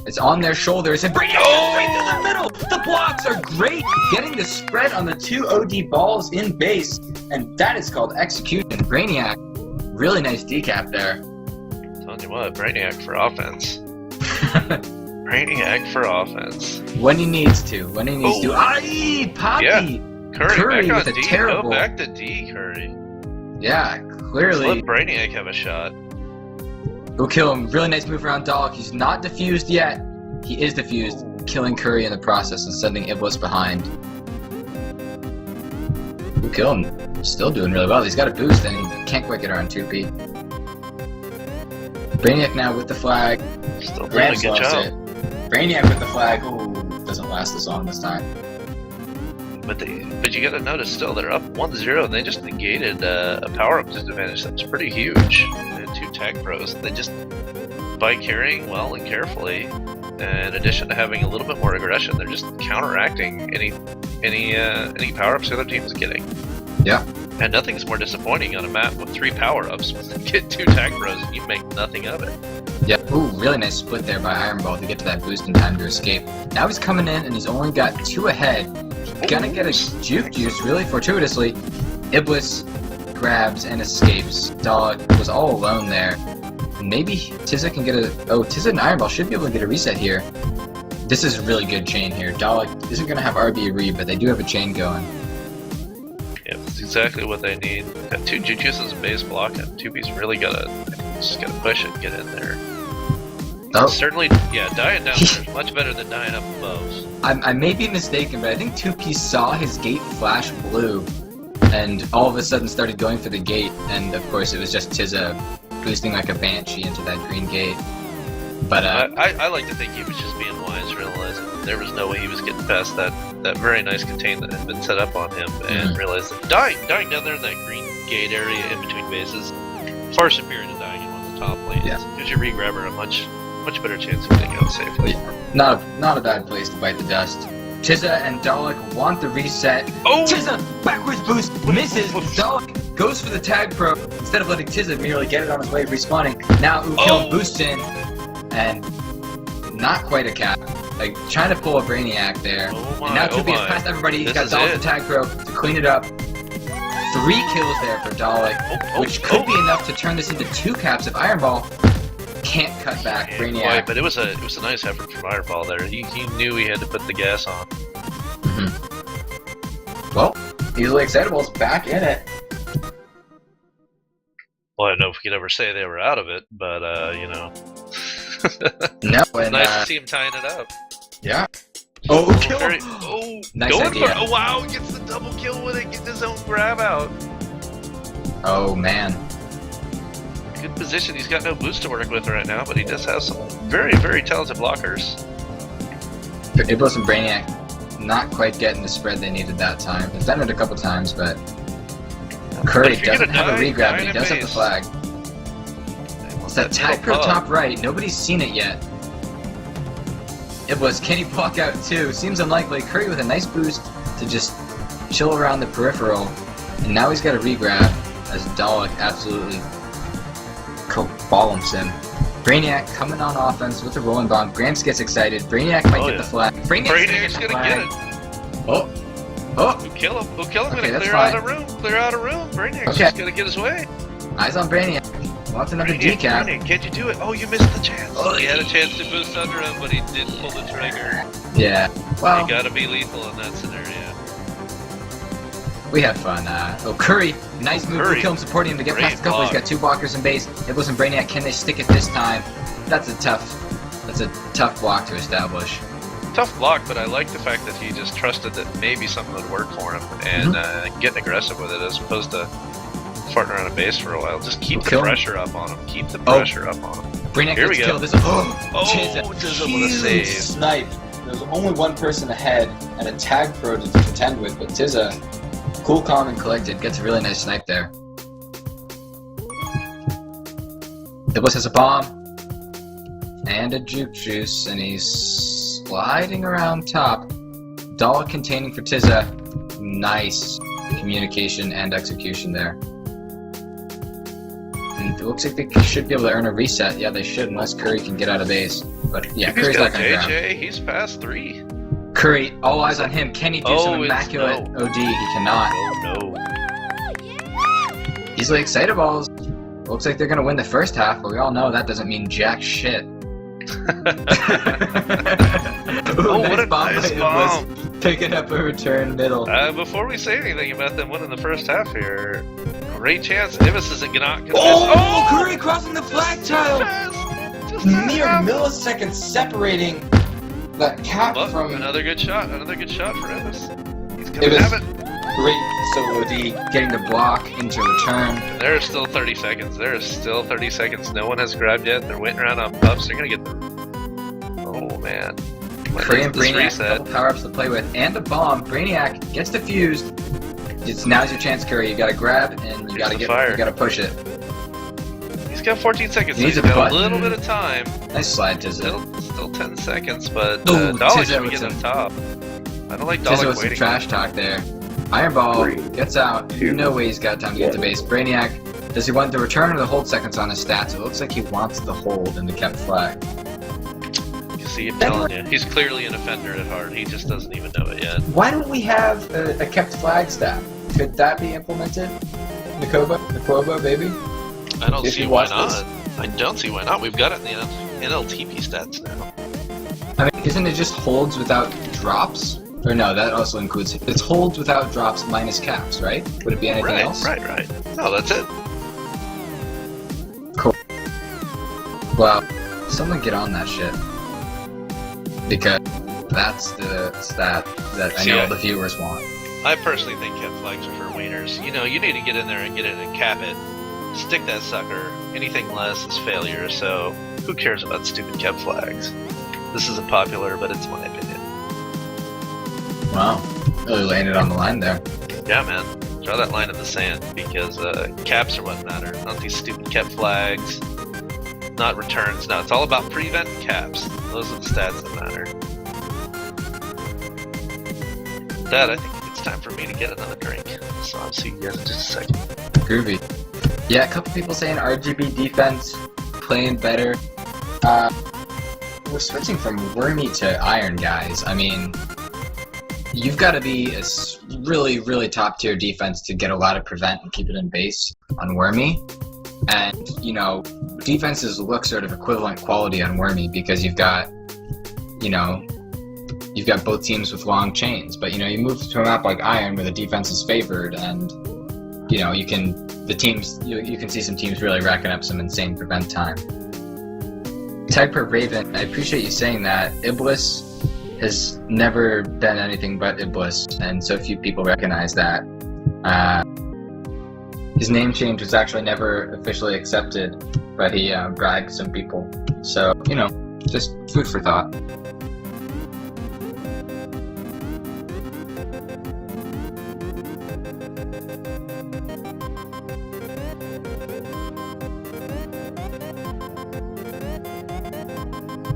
It's on their shoulders, and Brainiac straight through the middle! The blocks are great! Getting the spread on the 2 OD balls in base, and that is called execution. Brainiac, really nice decap there. Telling you what, Brainiac for offense. Brainiac for offense. When he needs to. Aye, Poppy! Yeah. Curry back with on a D. terrible... Oh, back to D, Curry. Yeah, clearly. Let Brainiac have a shot. We'll kill him. Really nice move around Dalek. He's not defused yet. He is defused, killing Curry in the process and sending Iblis behind. We'll kill him. Still doing really well. He's got a boost and he can't quite get around 2P. Brainiac now with the flag. Still doing a good job. Brainiac with the flag. Ooh, doesn't last as long this time. But you gotta notice still, they're up 1-0 and they just negated a power-up disadvantage that's pretty huge. They had 2 tag pros. They just, by carrying well and carefully, in addition to having a little bit more aggression, they're just counteracting any power-ups the other team's getting. Yeah. And nothing's more disappointing on a map with 3 power-ups when they get 2 tag pros and you make nothing of it. Yeah, ooh, really nice split there by Iron Ball to get to that boost in time to escape. Now he's coming in and he's only got 2 ahead. Gonna get a juke juice really fortuitously. Iblis grabs and escapes. Dalek was all alone there. Maybe Tizza can get a... Oh, Tizza and Iron Ball should be able to get a reset here. This is a really good chain here. Dalek isn't gonna have RB read, but they do have a chain going. Yeah, that's exactly what they need. Got 2 juke juices and base block, and 2B's really gotta push it and get in there. Oh. Certainly, yeah, dying down there is much better than dying up above. I may be mistaken, but I think 2P saw his gate flash blue, and all of a sudden started going for the gate, and of course it was just Tizza boosting like a banshee into that green gate. But I like to think he was just being wise, realizing there was no way he was getting past that very nice contain that had been set up on him, and realized that dying down there in that green gate area in between bases, far superior to dying in one of the top lanes. Yeah. Gives your regrabber a much better chance of getting out safely. Not a bad place to bite the dust. Tizza and Dalek want the reset. Oh! Tizza backwards boost misses. Dalek goes for the tag pro instead of letting Tizza merely get it on his way respawning. Now Ukil boosts in and not quite a cap. Like trying to pull a Brainiac there. And now 2B has passed everybody. He's got Dalek the tag pro to clean it up. 3 kills there for Dalek, which could be enough to turn this into 2 caps if Iron Ball can't cut back Brainiac. Quite, but it was a nice effort from Iron Ball there. He knew he had to put the gas on. Well, easily Excitaball's back in it. Well, I don't know if we could ever say they were out of it, but you know, No, and nice to see him tying it up. yeah. Oh, kill! Nice going idea. for it. Oh wow, gets the double kill with it, getting his own grab out. Oh man. Good position. He's got no boost to work with right now, but he does have some very, very talented blockers. Iblis and Brainiac not quite getting the spread they needed that time. They've done it a couple times, but Curry doesn't have a regrab, but he does have the flag. It's that tag pro top right. Nobody's seen it yet. Iblis, can he block out too? Seems unlikely. Curry with a nice boost to just chill around the peripheral. And now he's got a regrab as Dalek absolutely bombs him. Brainiac coming on offense with the rolling bomb. Gramps gets excited. Brainiac might get the flag. Brainiac's gonna get it. Oh. Oh. Who kill him? Okay, Gonna clear out a room. Clear out a room. Brainiac's just gonna get his way. Eyes on Brainiac. Wants another decap. Brainiac, can't you do it? Oh, you missed the chance. He had a chance to boost under him, but he didn't pull the trigger. Yeah. Well, you gotta be lethal in that scenario. We have fun. Curry, nice move. We'll kill him, supporting him to get past the couple. He's got 2 blockers in base. Iblis and Brainiac, can they stick it this time? That's a tough block to establish. Tough block, but I like the fact that he just trusted that maybe something would work for him and getting aggressive with it as opposed to farting around a base for a while. Just keep the pressure up on him. Keep the pressure up on him. Brainiac Here we gets go. killed. Tizza with a save. Snipe. There's only one person ahead and a tag pro to contend with, but Tizza, cool, calm, and collected, gets a really nice snipe there. Iblis has a bomb and a juke juice, and he's sliding around top. Dalek containing for Tizza. Nice communication and execution there. And it looks like they should be able to earn a reset. Yeah, they should, unless Curry can get out of base. But yeah, Curry's not going to ground. He's past 3. Curry, all eyes on him. Can he do some immaculate OD? He cannot. No. Easily Excitaballs. Looks like they're going to win the first half, but we all know that doesn't mean jack shit. What a nice bomb. Picking up a return middle. Before we say anything about them winning the first half here, great chance. Ibis isn't not going to miss. Oh, Curry crossing the flag tile. Mere milliseconds separating that cap from... Another good shot for Ibis. He's going to have it. Great solo D, getting the block into return. There's still 30 seconds. No one has grabbed yet. They're waiting around on pups. They're going to get the... Oh, man. Curry and Brainiac, couple power-ups to play with, and a bomb. Brainiac gets defused. Now's your chance, Curry. You gotta grab, and you gotta push it. He's got 14 seconds. He's got a little bit of time. Nice slide, Tizza. Still 10 seconds, but Dalek should be getting on top. I don't like Dalek with waiting. Some trash talk there. Ironball gets out. No way he's got time to get to base. Brainiac, does he want the return or the hold seconds on his stats? It looks like he wants the hold and the kept flag. See, I'm telling you, he's clearly an offender at heart. He just doesn't even know it yet. Why don't we have a kept flag stat? Could that be implemented? Nakoba, baby? I don't see why not. I don't see why not. We've got it in the MLTP stats now. I mean, isn't it just holds without drops? Or no, that also includes... It's holds without drops minus caps, right? Would it be anything else? Right. No, that's it. Cool. Well, someone get on that shit. Because that's the stat that I know the viewers want. I personally think kept flags are for wieners. You know, you need to get in there and get it and cap it. Stick that sucker. Anything less is failure, so who cares about stupid kept flags? This isn't popular, but it's my opinion. Wow. Really laying it on the line there. Yeah, man. Draw that line in the sand, because caps are what matter, not these stupid kept flags. Not returns. No, it's all about prevent and caps. Those are the stats that matter. With that, I think it's time for me to get another drink. So I'll see you guys in just a second. Groovy. Yeah, a couple people saying RGB defense playing better. We're switching from Wormy to Iron, guys. I mean, you've got to be a really, really top tier defense to get a lot of prevent and keep it in base on Wormy. And, you know, defenses look sort of equivalent quality on Wormy because you've got both teams with long chains. But, you know, you move to a map like Iron where the defense is favored and, you know, you can the teams, you can see some teams really racking up some insane prevent time. Tag per Raven, I appreciate you saying that. Iblis has never been anything but Iblis, and so few people recognize that. His name change was actually never officially accepted, but he bragged some people. So, you know, just food for thought.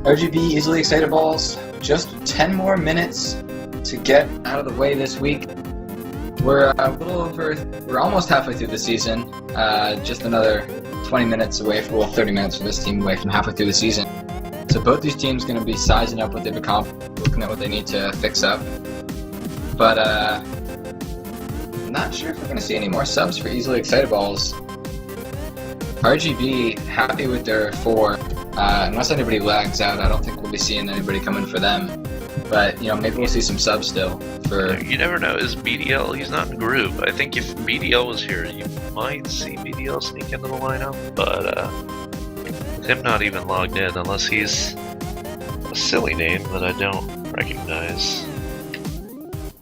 RGB easily Excitaballs, just 10 more minutes to get out of the way this week. We're we're almost halfway through the season, just another 20 minutes away, 30 minutes for this team away from halfway through the season. So both these teams going to be sizing up what they've accomplished, looking at what they need to fix up. But I'm not sure if we're going to see any more subs for easily Excitaballs. RGB, happy with their 4. Unless anybody lags out, I don't think we'll be seeing anybody coming for them. But, you know, maybe we'll see some subs still for... You never know. Is BDL? He's not in group. I think if BDL was here, you might see BDL sneak into the lineup. But, with him not even logged in, unless he's a silly name that I don't recognize,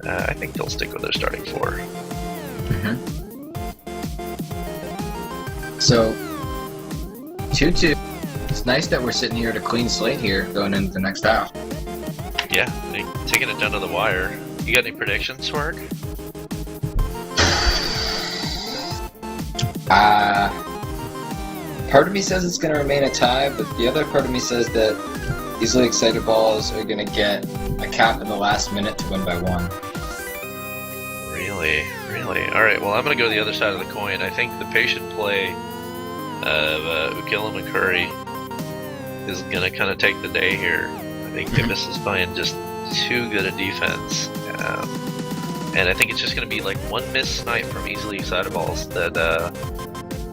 I think they'll stick with their starting 4. So, 2-2. It's nice that we're sitting here at a clean slate here going into the next half. Yeah, taking it down to the wire. You got any predictions, Swerg? Part of me says it's going to remain a tie, but the other part of me says that easily Excitaballs are going to get a cap in the last minute to win by 1. Really? Alright, well I'm going to go to the other side of the coin. I think the patient play of Ukilum and Curry is going to kind of take the day here. I think Ibis is playing just too good a defense. And I think it's just going to be like one missed snipe from easily Excitaballs that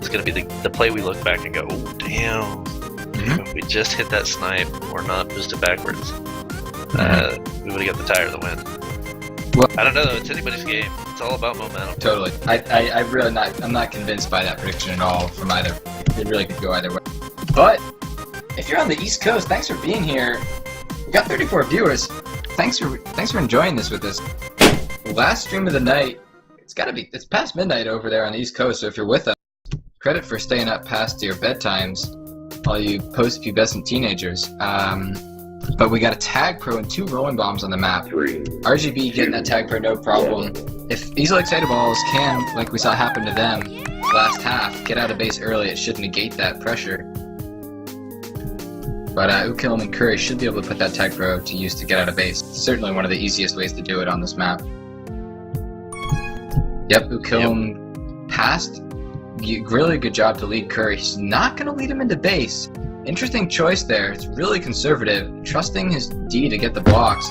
is going to be the play we look back and go, oh, damn. If we just hit that snipe or not boosted backwards, we would have got the tie or the win. Well, I don't know though, it's anybody's game. It's all about momentum. Totally. I'm not convinced by that prediction at all from either. It really could go either way. But if you're on the East Coast, thanks for being here. We got 34 viewers. Thanks for enjoying this with us. Last stream of the night. It's past midnight over there on the East Coast, so if you're with us, credit for staying up past your bedtimes, all you post-pubescent teenagers. But we got a tag pro and 2 rolling bombs on the map. RGB getting that tag pro no problem. If easily Excitaballs can, like we saw happen to them last half, get out of base early, it should negate that pressure. But Ukilum and Curry should be able to put that tag pro to use to get out of base. Certainly one of the easiest ways to do it on this map. Yep, Ukilum passed. Really good job to lead Curry. He's not going to lead him into base. Interesting choice there. It's really conservative, trusting his D to get the blocks.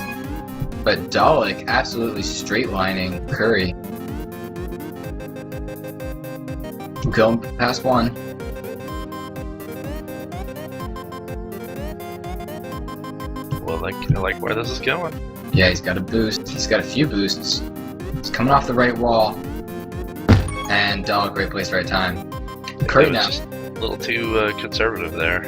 But Dalek absolutely straight-lining Curry. Ukilum past 1. Well, I like where this is going. Yeah, he's got a boost. He's got a few boosts. He's coming off the right wall. And Dalek, great place, right time. Curry now. Just a little too conservative there.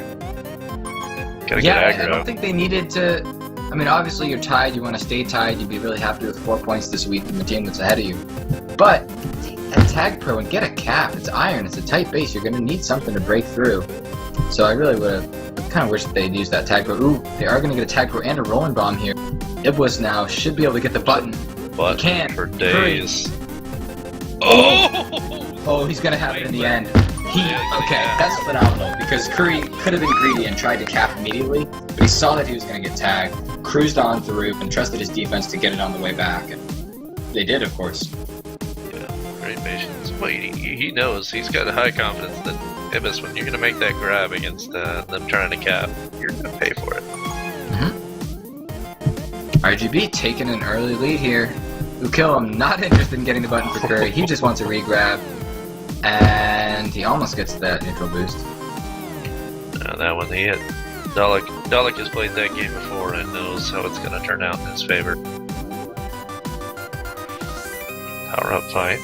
Gotta Yeah, get aggro. I don't think they needed to... I mean, obviously you're tied, you want to stay tied, you'd be really happy with 4 points this week from the team that's ahead of you. But, a tag pro and get a cap, it's iron, it's a tight base, you're going to need something to break through. So I really would have kind of wished they'd used that tag pro. Ooh, they are going to get a tag pro and a rolling bomb here. Iblis now should be able to get the button. But Can. for days. Oh, he's going to have it in the end. Okay, that's phenomenal, because Curry could have been greedy and tried to cap immediately, but he saw that he was going to get tagged, cruised on through, and trusted his defense to get it on the way back, and they did, of course. Yeah, great patience. Well, he knows, he's got a high confidence that Ibis, when you're going to make that grab against them trying to cap, you're going to pay for it. RGB taking an early lead here. Ukilum not interested in getting the button for Curry, he just wants a re-grab. And he almost gets that neutral boost. That one he hit. Dalek has played that game before and knows how it's going to turn out in his favor. Power up fight.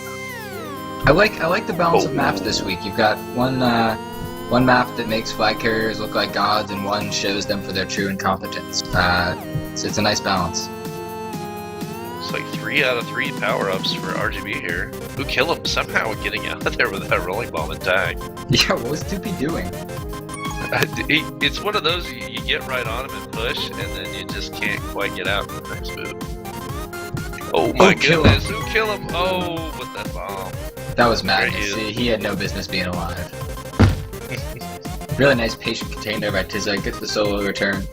I like the balance of maps this week. You've got one map that makes flag carriers look like gods, and one shows them for their true incompetence. So it's a nice balance. It's like 3 out of 3 power-ups for RGB here. Who killed him somehow getting out of there with that rolling bomb and tag? Yeah, what was 2P doing? It's one of those you get right on him and push, and then you just can't quite get out in the next move. Oh my goodness, who killed him? Oh, with that bomb. That was madness. He had no business being alive. Really nice patient contained there by Tizza. Gets the solo return,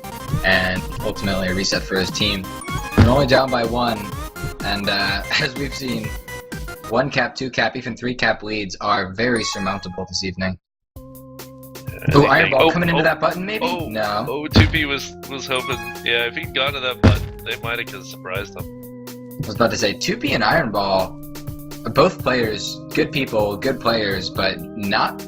and ultimately a reset for his team. They're only down by 1, and as we've seen, 1 cap, 2 cap, even 3 cap leads are very surmountable this evening. Oh, Ironball coming into that button, maybe? No. Oh, 2P was hoping. Yeah, if he'd gone to that button, they might have surprised him. I was about to say, 2P and Ironball are both players, good people, good players, but not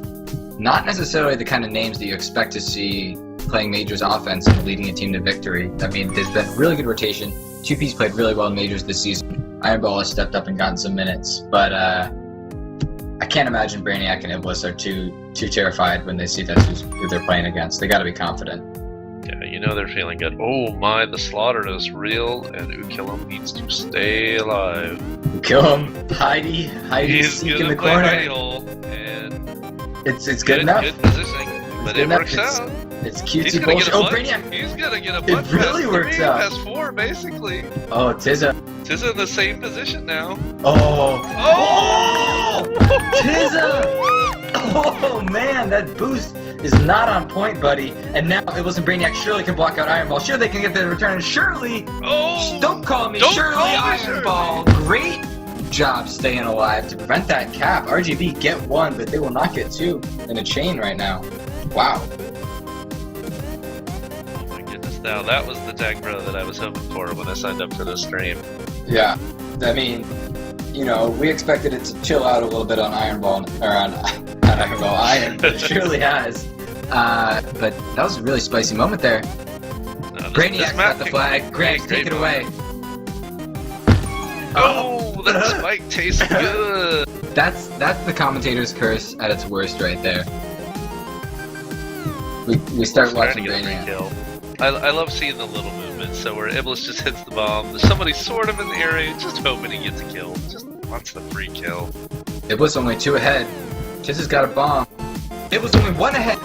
necessarily the kind of names that you expect to see playing Majors offense and leading a team to victory. I mean, there's been really good rotation. 2P's played really well in Majors this season. Ironball has stepped up and gotten some minutes, but I can't imagine Brainiac and Iblis are too terrified when they see that's who they're playing against. They gotta be confident. Yeah, you know they're feeling good. Oh my, the slaughter is real, and Ukillum needs to stay alive. Ukillum, Heidi, seek in the corner. Hole, and it's good enough. Good positioning, but it works out. It's cutesy bullshit. Oh, Brainiac! He's gonna get a bunch. It really works out. Pass 4, basically. Oh, Tizza. Tizza in the same position now. Oh! Tizza! Oh man, that boost is not on point, buddy. And now Iblis and Brainiac surely can block out Ironball. Sure, they can get the return. Shirley! Oh! Don't call me Shirley Ironball! Great job staying alive to prevent that cap. RGB get 1, but they will not get 2 in a chain right now. Wow. Oh my goodness, now that was the tag pro that I was hoping for when I signed up for this stream. Yeah, I mean, you know, we expected it to chill out a little bit on Ironball, or on Ironball Iron, but it surely has. But that was a really spicy moment there. Brainiac's got the flag. Gramps, take it away. Oh, that spike tastes good. That's the commentator's curse at its worst right there. We start watching Brainiac. I love seeing the little movements. So where Iblis just hits the bomb, there's somebody sort of in the area, just hoping he gets a kill. Just wants the free kill. Iblis only 2 ahead. Tizza's got a bomb. Iblis only 1 ahead.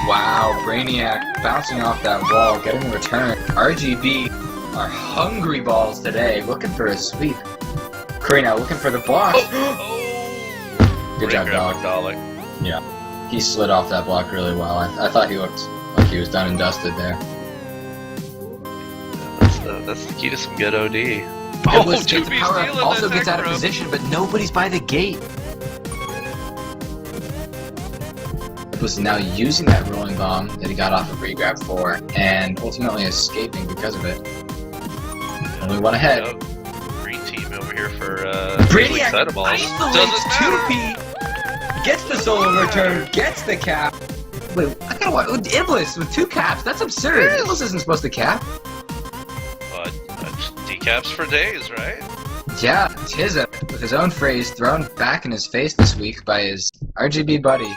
Wow, Brainiac bouncing off that wall, getting a return. RGB are hungry balls today, looking for a sweep. Curry now looking for the block. Good job, dog. Yeah, he slid off that block really well. I thought he looked like he was done and dusted there. That's the key to some good OD. Iblis gets a power up, also gets out of position, but nobody's by the gate. Was now using that rolling bomb that he got off of regrab for, and ultimately escaping because of it. Only 1 ahead. Green team over here for Brainiac Excitaball. Isolates 2P, gets the solo return, gets the cap. Wait, I gotta watch Iblis with 2 caps. That's absurd. Iblis isn't supposed to cap. Decaps for days, right? Yeah, Tizza, with his own phrase thrown back in his face this week by his RGB buddy.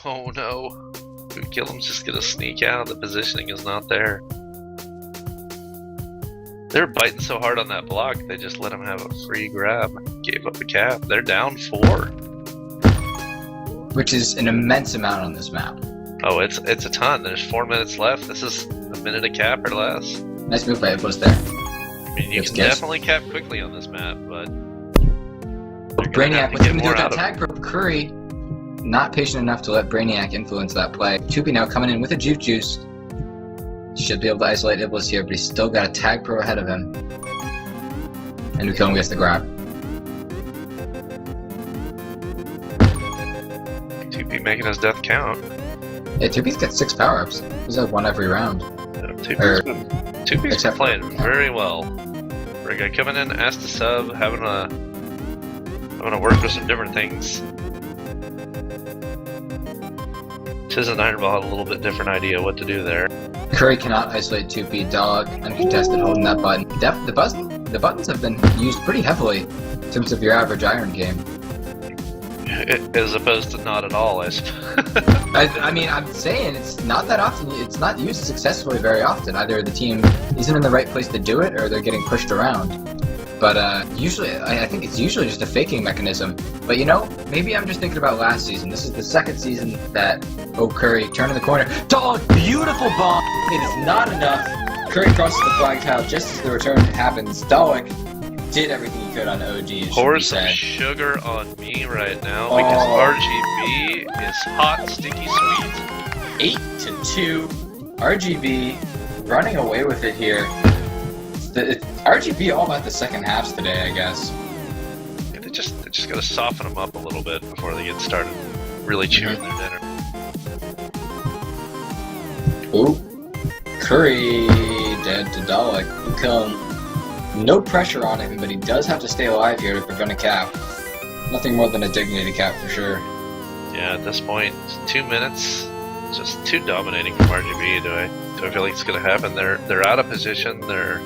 Oh no. Ukillum's just gonna sneak out. The positioning is not there. They're biting so hard on that block, they just let him have a free grab. Gave up the cap. They're down 4. Which is an immense amount on this map. Oh, it's a ton. There's 4 minutes left. This is a minute a cap or less. Nice move by Iblis there. I mean, you can definitely cap quickly on this map, but... Brainiac, what's he gonna do with that tag pro? Curry, not patient enough to let Brainiac influence that play. 2P now coming in with a juke juice. Should be able to isolate Iblis here, but he's still got a tag pro ahead of him. And Ukillum gets the grab. 2P making his death count. Yeah, 2P's got 6 power-ups. He's had 1 every round. 2P's been playing very well. For a guy coming in, asked to sub, having to work with some different things. Tizza and Ironball had a little bit different idea what to do there. Curry cannot isolate 2P. Dog, uncontested, holding that button. The buttons have been used pretty heavily in terms of your average Iron game. As opposed to not at all, I suppose. I mean, I'm saying it's not that often. It's not used successfully very often. Either the team isn't in the right place to do it, or they're getting pushed around. But usually, I think it's usually just a faking mechanism. But you know, maybe I'm just thinking about last season. This is the second season that Curry turning the corner. Dog, beautiful bomb. It is not enough. Curry crosses the flag tile just as the return happens. Dalek did everything he could on OG. Pour some sugar on me right now because RGB is hot, sticky sweet. 8-2. RGB running away with it here. RGB all about the second halves today, I guess. Yeah, they just gotta soften them up a little bit before they get started really chewing their dinner. Ooh. Curry dead to Dalek. No pressure on him, but he does have to stay alive here to prevent a cap. Nothing more than a dignity cap for sure. Yeah, at this point, 2 minutes, just too dominating from RGB. Do I feel like it's gonna happen? They're out of position. They're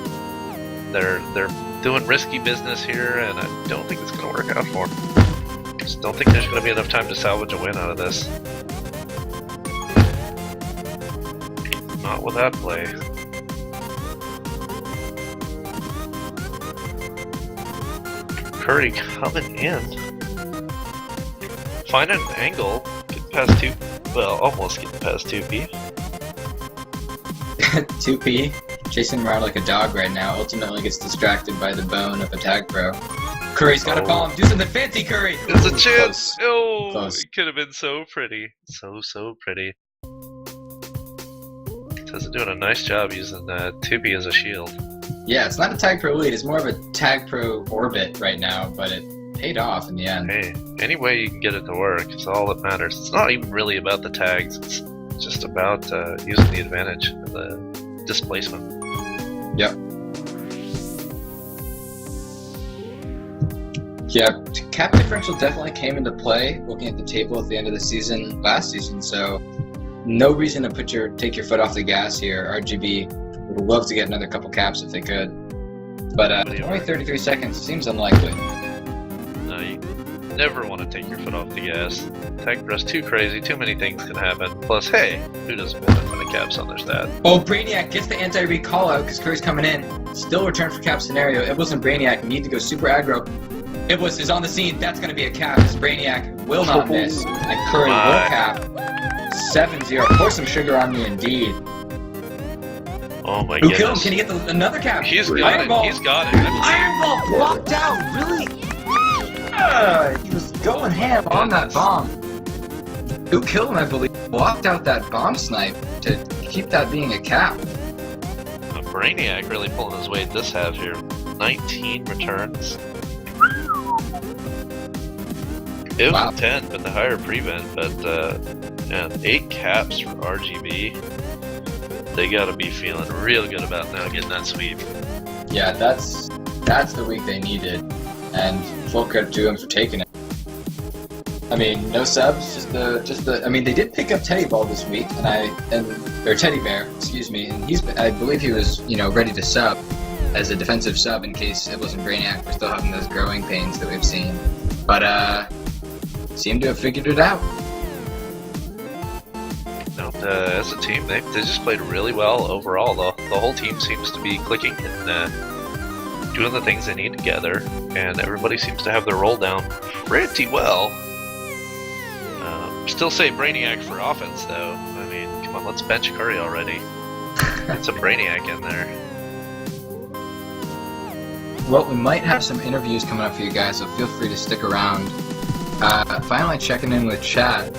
doing risky business here, and I don't think it's gonna work out for them. Just don't think there's gonna be enough time to salvage a win out of this. Not with that play. Curry coming in. Finding an angle. Get past two. Well, almost getting past 2P. 2P, chasing him around like a dog right now, ultimately gets distracted by the bone of a tag pro. Curry's got a bomb. Do something fancy, Curry! There's a chance! Oh, Close. it could have been so pretty. So pretty. Tezza doing a nice job using 2P as a shield. Yeah, it's not a tag pro lead, it's more of a tag pro orbit right now, but it paid off in the end. Hey, any way you can get it to work is all that matters. It's not even really about the tags, it's just about using the advantage of the displacement. Yep. Yeah, cap differential definitely came into play looking at the table at the end of the season last season, so no reason to take your foot off the gas here. RGB would love to get another couple caps if they could. But only 33 seconds seems unlikely. No, you never want to take your foot off the gas. Tag press too crazy, too many things can happen. Plus, hey, who doesn't want a ton of caps on their stat? Oh, Brainiac gets the anti-recall out because Curry's coming in. Still return for cap scenario. Iblis and Brainiac need to go super aggro. Iblis is on the scene. That's going to be a cap because Brainiac will not miss. And Curry will cap. 7-0. Pour some sugar on me indeed. Oh my Who goodness. killed him? Can he get another cap? He's got it. He's got it. Iron Ball blocked out. Really? He was going ham on that bomb. Who killed him, I believe, blocked out that bomb snipe to keep that being a cap. Brainiac really pulling his weight this half here. 19 returns. It was a 10, but the higher prevent, but yeah, 8 caps for RGB. They gotta be feeling real good about now getting that sweep. Yeah, that's the week they needed, and full credit to them for taking it. I mean, no subs, just the. I mean, they did pick up Teddy Ball this week, or Teddy Bear, excuse me, and I believe he was, ready to sub as a defensive sub in case it wasn't Brainiac. We're still having those growing pains that we've seen, but seem to have figured it out. No, as a team, they just played really well overall. The whole team seems to be clicking and doing the things they need together, and everybody seems to have their role down pretty well. Still say Brainiac for offense, though. I mean, come on, let's bench Curry already. Get some Brainiac in there. Well, we might have some interviews coming up for you guys, so feel free to stick around. Finally checking in with chat.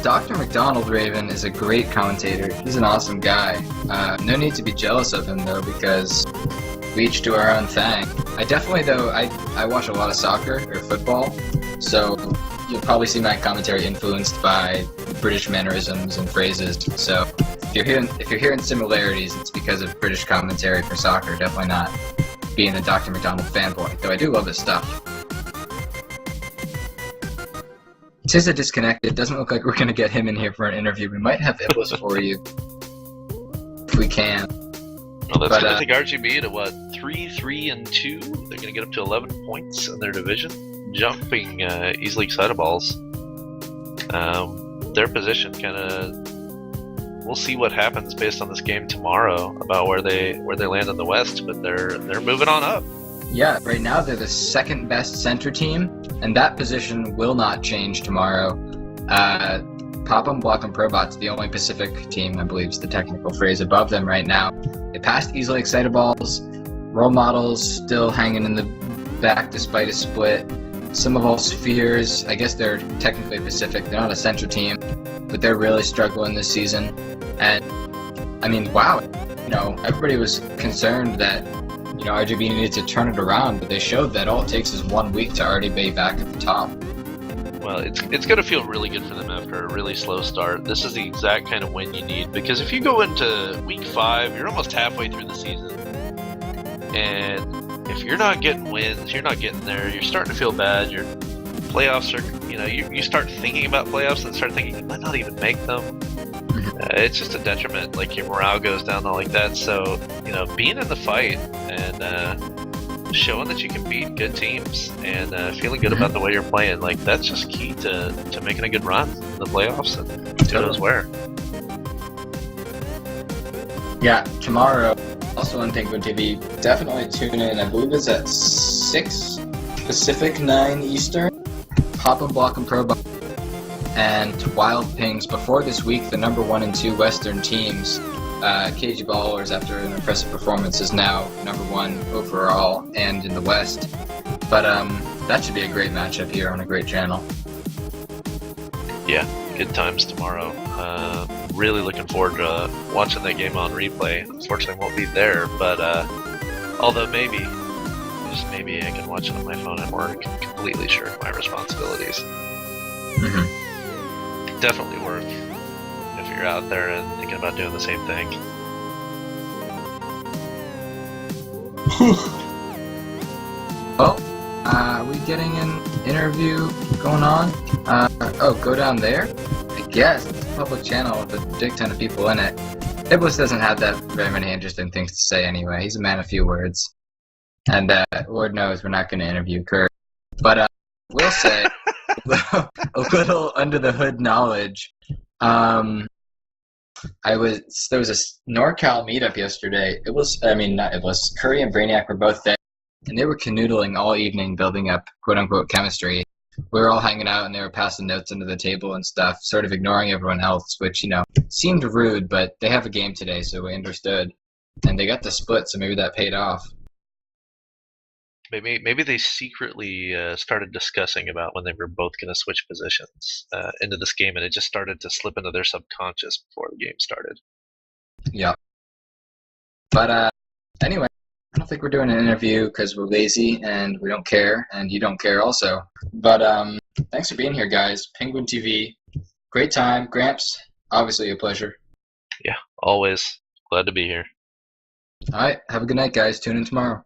Dr. McDonald Raven is a great commentator. He's an awesome guy. No need to be jealous of him, though, because we each do our own thing. I definitely, though, I watch a lot of soccer or football, so you'll probably see my commentary influenced by British mannerisms and phrases. So if you're hearing similarities, it's because of British commentary for soccer, definitely not being a Dr. McDonald fanboy, though I do love his stuff. Tizza disconnected. Doesn't look like we're going to get him in here for an interview. We might have Iblis for you if we can. Well, that's going to take RGB to what, 3-3-2? They're going to get up to 11 points in their division. jumping easily Excitaballs. Their position kind of. We'll see what happens based on this game tomorrow about where they land in the West, but they're moving on up. Yeah, right now they're the second best center team, and that position will not change tomorrow. Pop-em, Block-em, Probot's the only Pacific team, I believe is the technical phrase, above them right now. They passed easily Excitaballs. Role Models still hanging in the back despite a split. Some of all Spheres, I guess they're technically Pacific. They're not a center team, but they're really struggling this season. And I mean, wow, everybody was concerned that RGB needed to turn it around, but they showed that all it takes is 1 week to already be back at the top. Well, it's going to feel really good for them after a really slow start. This is the exact kind of win you need, because if you go into week 5, you're almost halfway through the season, and if you're not getting wins, you're not getting there, you're starting to feel bad. Your playoffs are, you start thinking about playoffs and start thinking you might not even make them. It's just a detriment. Like, your morale goes down, all like that. So, being in the fight and showing that you can beat good teams and feeling good about the way you're playing, like, that's just key to making a good run in the playoffs and who knows where. Yeah, tomorrow, also on Penguin TV, definitely tune in. I believe it's at 6 Pacific, 9 Eastern. Pop-em, Block-em, Pro and Wild Pings. Before this week, the number 1 and 2 Western teams, KG Ballers, after an impressive performance, is now number 1 overall and in the West. But that should be a great matchup here on a great channel. Yeah, good times tomorrow. Really looking forward to watching that game on replay. Unfortunately, I won't be there, but although maybe, just maybe, I can watch it on my phone at work. I'm completely sure of my responsibilities. Definitely worth if you're out there and thinking about doing the same thing. Well, are we getting an interview going on? Go down there? I guess. It's a public channel with a big ton of people in it. Iblis doesn't have that very many interesting things to say anyway. He's a man of few words. And Lord knows we're not going to interview Kurt. But we'll say a little under the hood knowledge. There was a NorCal meetup yesterday. Curry and Brainiac were both there, and they were canoodling all evening, building up quote unquote chemistry. We were all hanging out, and they were passing notes under the table and stuff, sort of ignoring everyone else, which seemed rude. But they have a game today, so we understood, and they got the split, so maybe that paid off. Maybe they secretly started discussing about when they were both going to switch positions into this game, and it just started to slip into their subconscious before the game started. Yeah. But anyway, I don't think we're doing an interview because we're lazy and we don't care, and you don't care also. But thanks for being here, guys. Penguin TV, great time. Gramps, obviously a pleasure. Yeah, always. Glad to be here. All right, have a good night, guys. Tune in tomorrow.